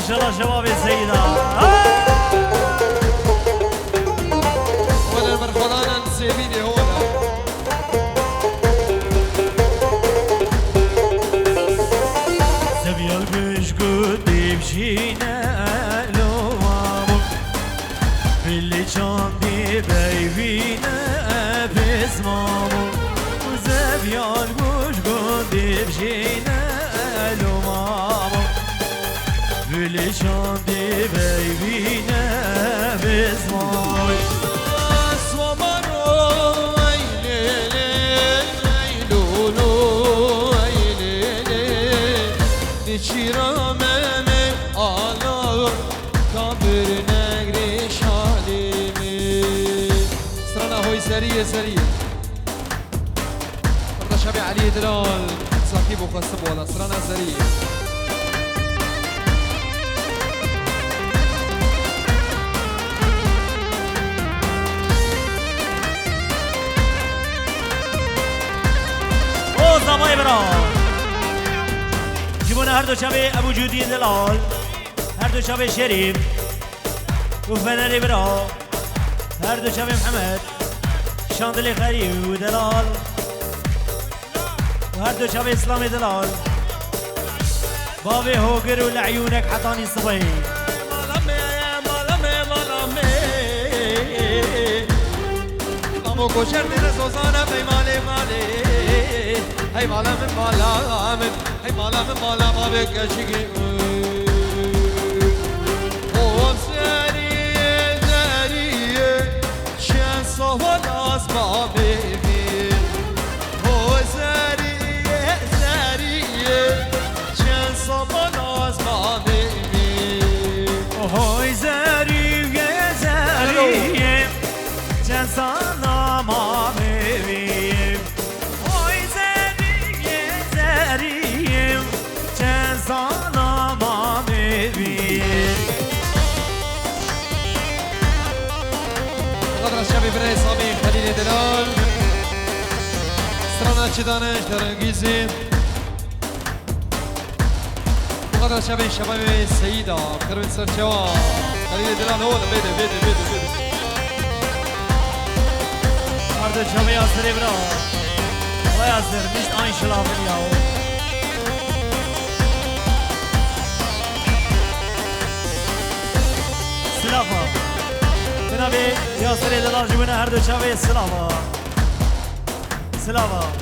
ماشاءالله شباب السيدة ولا المرخلانة نسيبيني هون سبيا البش قدي بشينا لو مامو اللي شاندي بيبينا باسمامو سبيا البش قدي بشينا لو مامو اللي شاندي بيبينا باسمامو سريع سريع برضه شبي علي دلال صاحب وقسم ولا سرانا سريع او زمای برا جیبونه هر دو شبه ابو جودی دلال هر دو شبه شریف و فنری برا هر دو شبه محمد شاندلي خيري ودلال وهردو شباب اسلامي دلال بابي هوجر ولعيونك حطاني صبي مامو كوشر دي سوزانا في مالي مالي هاي مالا من مالا من هاي مالا من مالا ما بك اشيكي صوت ما بيبي هو زرية زرية كان صوت ما بيبي هو زرية زرية كان صوت ما بيبي هو زرية زرية كان صوت ما بيبي شبي برای صابي خليل دلال سرانا چدانش درنگیزی وقدر شبي شباب سيدة بخير سر جواب خليل دلال هو بيده بيده بيده بيده هردو شبه ياسر برا الله ياسر مش آين شلافن ياو سلافا جنابي ياسر دلال جبنا هردو شبه سلافا سلافا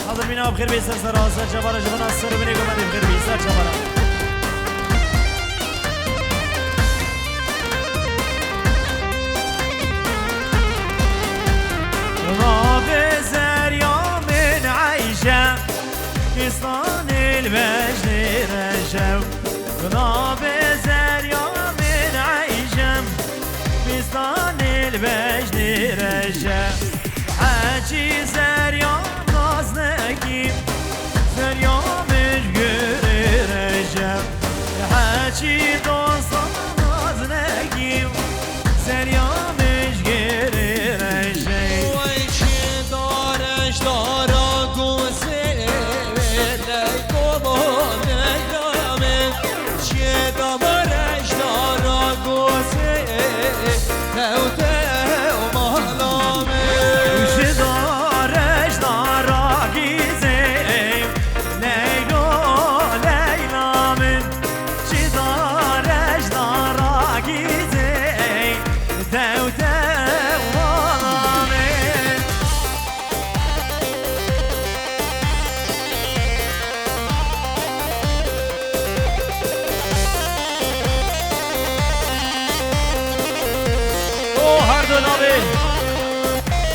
حاضر بينا بخير بيسر سرا سر جبارا جبنا سر بني قمد بخير بيسر جبارا ما بزر يا من عيشة فستان المجد رجب ما بزر يا من عيشة فستان المجد رجب حاجي زر يا نازنكي زر يا مجد رجب حاجي دوستان نازنكي زر يا مجد رجب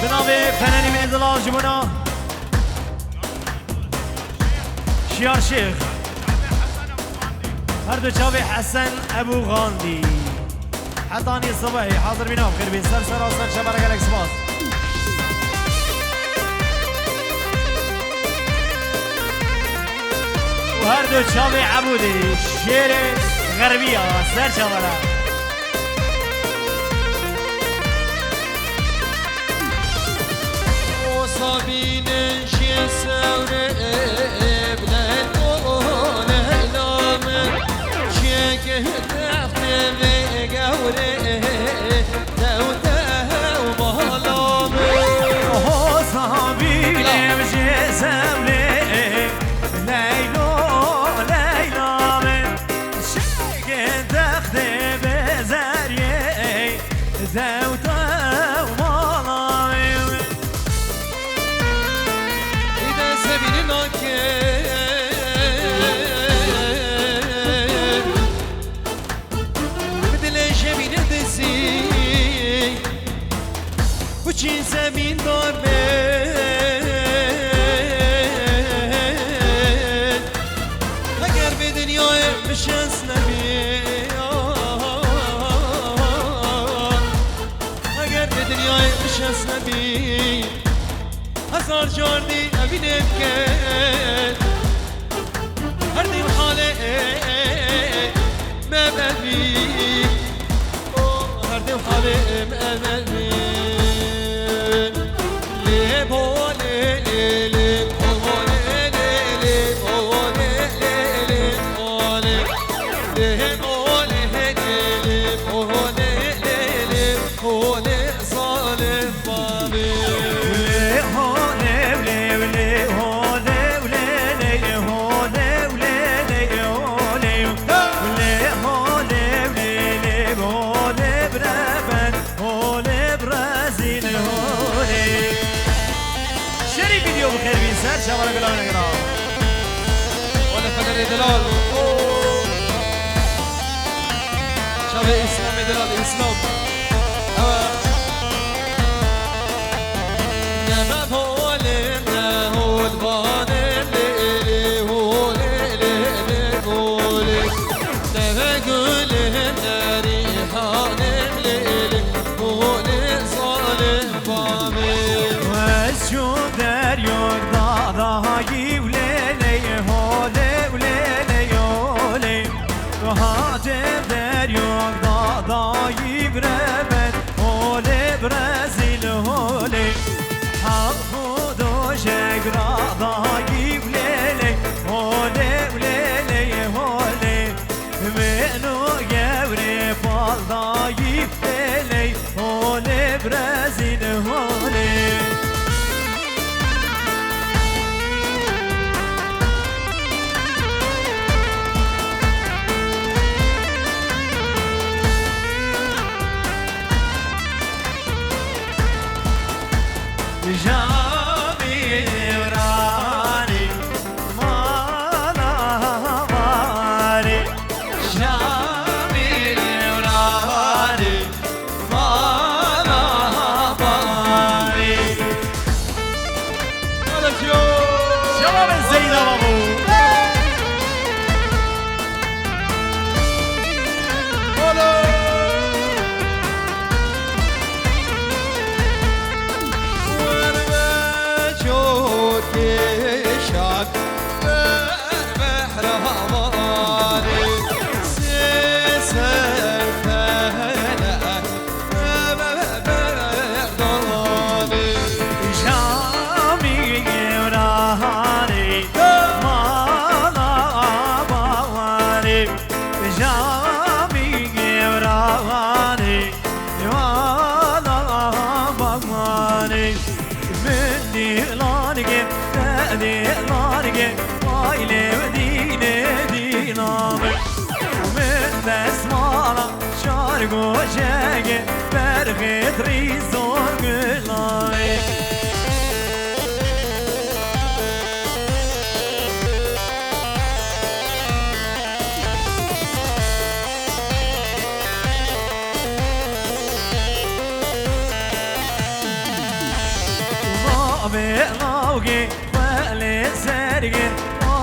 بنامه فنانی من دلال جبنا شیار شیخ هر دو چاوی حسن ابو غاندی حطانی صبحی حاضر بنا بخير بين سر سر سر شبارك الاكسباس وهر دو چاوی عبودی شیر غربیه سر شبارك صابين شي سورة بلاد قول هلام شيك چی زمین دار بید اگر به دنیای بشست نبید اگر به دنیای بشست نبید هزار جاردی ابینم که هر دیم حاله مبنی هر دیم حاله مبنی شباب بلا نگران ولا فنان دلال شباب اسلام دلال اسلام نما بولم نهول بانم لیلی هولی لیلی هولی نما گلم نریحانم لیلی هولی صالح بامي وشو در یوردا دایی ولیلی هولی ولیلی هولی هاتم در یوردا دایی بربن هولی برزیل هولی حفظ و شگرا دایی ولیلی هولی ولیلی هولی منو گوری فال دایی ولیلی هولی برزیل هولی جامي وراني مالا واري جامي وراني مالا واري شباب الزينة بابو Goşege berget rizor gülay Vabe lavge vale serge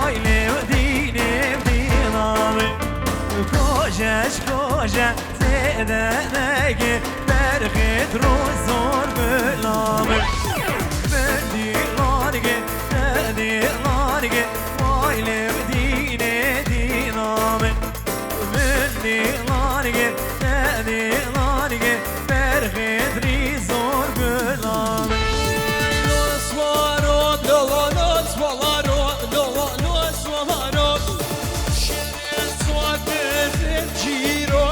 aile dine diname Kojeş kojeş زدنگه برخت رو زور بلامه بندی لانگه ندی لانگه وایلم دینه دینامه بندی لانگه ندی لانگه برخت ری زور بلامه نسوارو دلا نسوارو دلا نسوارو شیر سواد جیرو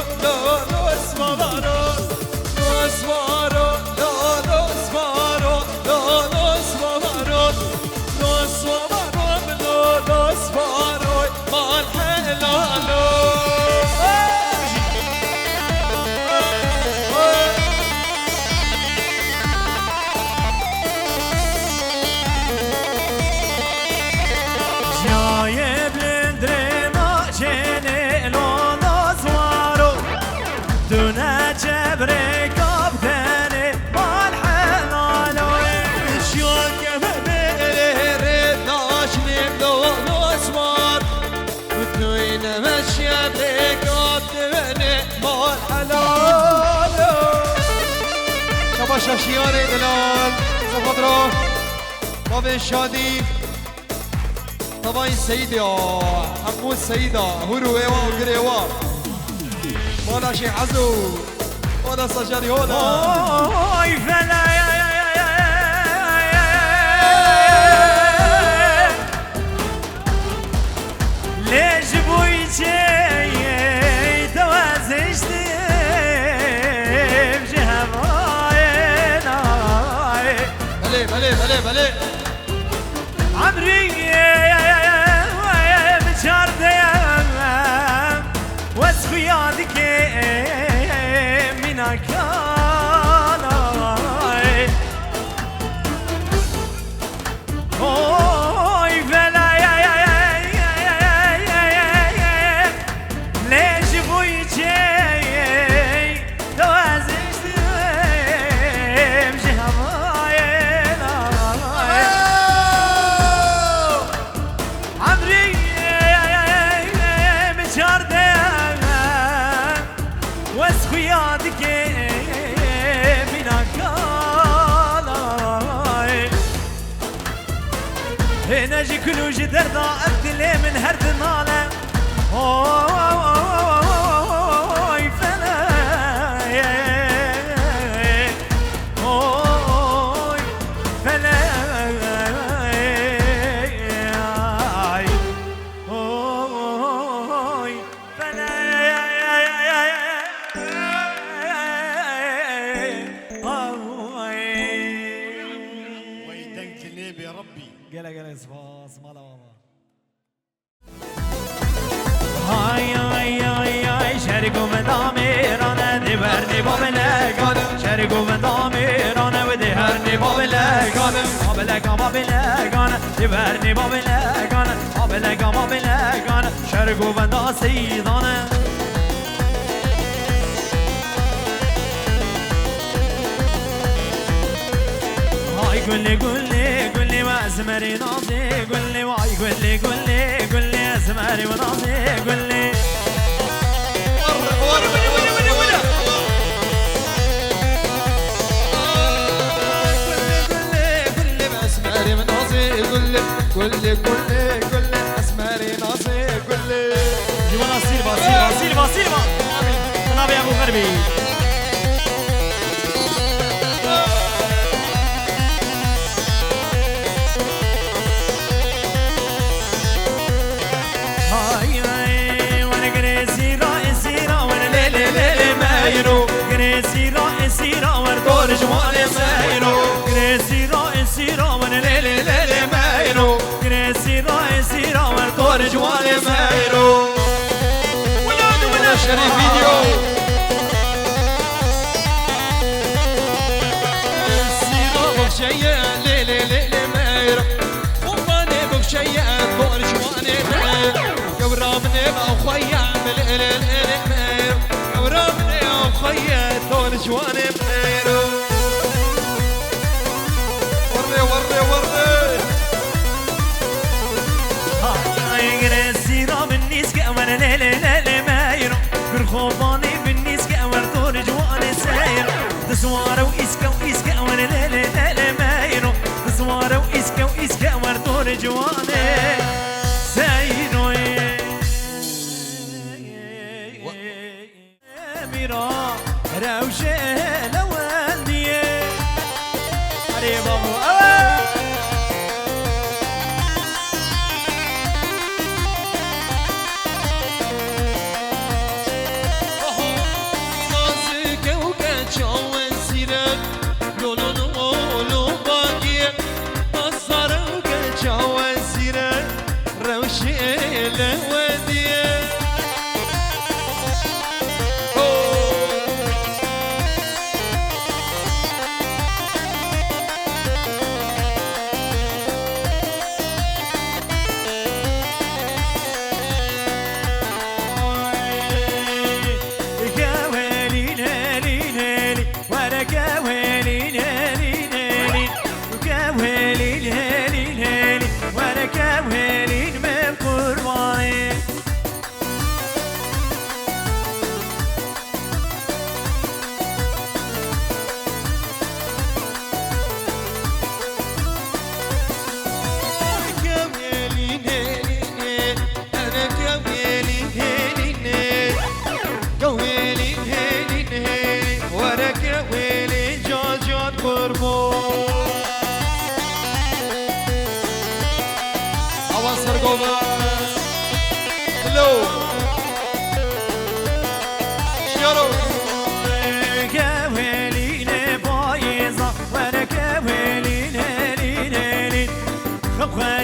دلا جبري كابتني والحلا ماشي بك عطبني مال حلال شبا شاشيان دلال سفادرا باب شادي طبعا سيدي حمود سيدة هرو ايوا وقريوا مالا شي عزو مالا سجاري هولا اي فلا ليش بويجي توازشتي بجهباينا بلي عمري بشار ديام واسخيادك من كان اوي فلا ليش بويجي توازشتي بجهباينا عمري بشار ديام واسخيادك من كان نجي كل جدر ضاعت لي من هرد ناله اوي فلا اوي فلا اوي فلا ويدك جليب يا ربي قلا اسمع لا ماما هاي هاي هاي هاي شاركوا مداميرانا دبرني بابلك شاركوا مداميرانا ودهرني بابلك بابلك بابلك دبرني بابلك بابلك بابلك شاركوا مدا سيدانا هاي قولي واسمري ناصي قولي واي قولي اسمري وناصي قولي كل اسماري ناصي كل جوانا سيلفا منابي ابو غربي هاي وانا قريسي رائسي وانا ليلي مايرو قريسي رائسي وانا دور جمالي مايرو قريسي رائسي وانا ليلي مايرو قريسي رائسي وانا دور جمالي مايرو ولا شريف فيديو سيرو بخشية ليلي مايرو وماني بخشية دور جمالي مايرو قورابني بأخويا مايرو قورابني بأخويا دور جواني مايرو وري هاي قريسي بالنيس كأمر ليلي مايرو برخوباني بالنيس كأمر دور جواني ساير تسوارة وإسكا أمر ليلي مايرو تسوارة وإسكا أمر دور جواني سايرو ميرا روشة لوالدي قريب أبو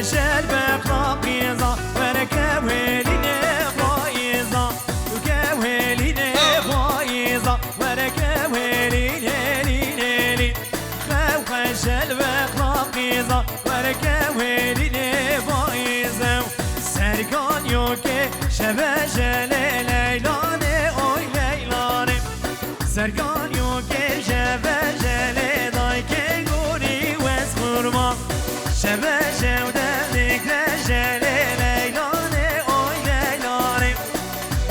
خشل بقراقيزا وركوهلي نفايزا وكوهلي نفايزا وركوهلي ليلي ليلي خشل بقراقيزا وركوهلي نفايزا سرگان يوكي شبجل ليلاني اوي ليلاني سرگان يوكي شبجل دايكي غوري واسخورما شبجل ودهلك رجل ليلاني اوي ليلاني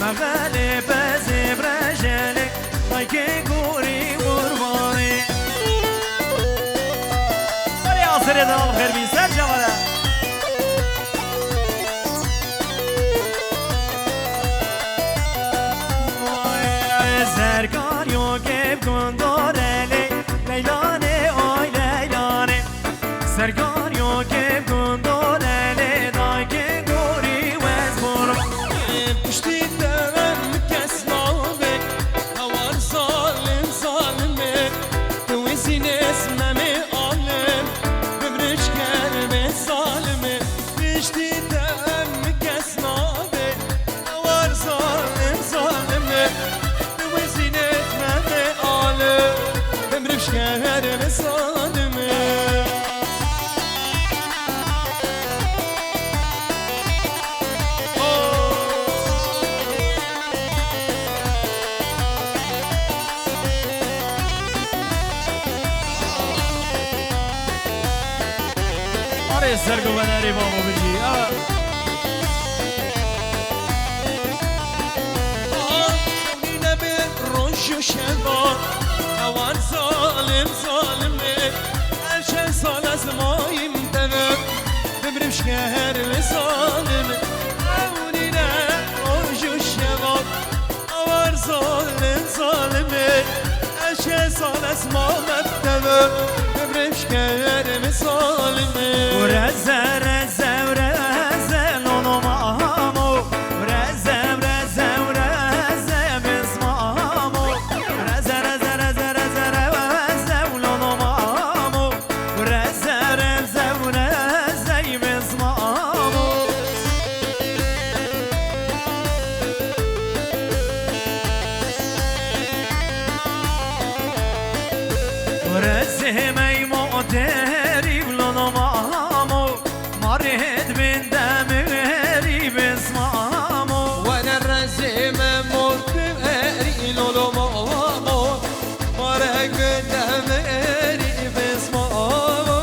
مغالب زب رجل دايكي غوري غورماني بري عصر يدنا الخير بيسر جمالا سرگان یوگب گندارلی لیلانه آی لیلانه سرگان یوگب گندارلی دایگه گوری وز برم پشتی دارم کس نابه هوار ظالم ظالمه تویسین اسممه عالم ببرش کرمه ظالمه پشتی دارم کس نابه هوار ظالم ظالمه تویسین اسممه عالم ببرش کرمه ظالمه آره سرگو بناری بابا بجی خونینه به روش و شبا هوان ظالم ظالمه هر چند سال از ماییم دمم ببرمش که هر ظالمه خونینه روش و شبا هوان ظالم ظالمه هر چند سال از ما مدمم ببرمش که هر ظالمه ورزه رزه ورزه لونو مامو ورزه ورزه ورزه بسمامو ورزه رزه رزه رزه رزه لونو مامو ورزه رزه ورزه بسمامو ورزه میمو تری لونو مامو مرهد من دمری بسمامو وانا الرزيم موت بقري لولو مامو مرق بالدمري بسمامو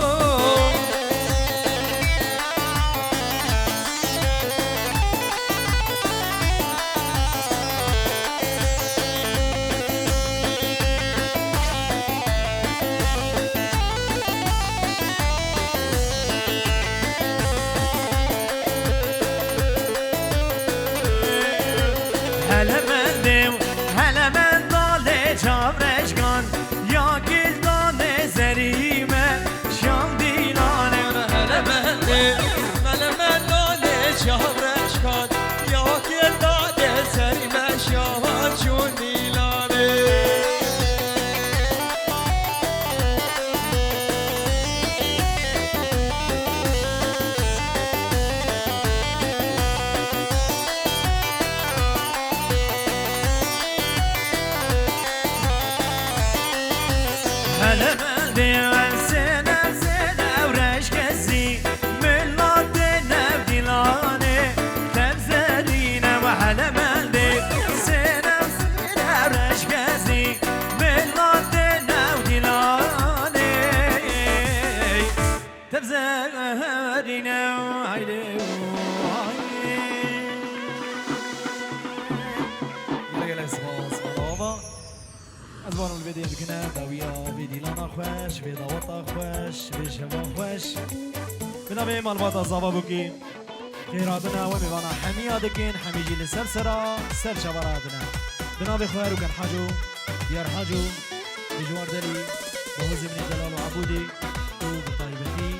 هلا من دم هلا من داله چابرشگان یا گل دانه زریمه شام دیلانه هلا بهني هلا ملولي شهرش كان يا كل دادي سري مشاوات شوني لاني هلا من دم سنه سنه ورش کسی ملات نو دیلانه تبزرینه و هلا من دم سنه سنه ورش کسی ملات نو دیلانه تبزرینه هایده يلا اسمع از بانو البدي بكنا داويا بدي لانا خوش بدا وطا خوش بشوا خوش بنا بي مالبات الزابا بوكي خيراتنا ومبانا حميا دكين حميجي لسر سرا سر شبراتنا بنا بخير وكان حاجو ديار حاجو بجوار دلي بهوز من جلال وعبودي وبطيبتي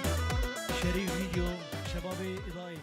شريف فيديو شبابي إضائي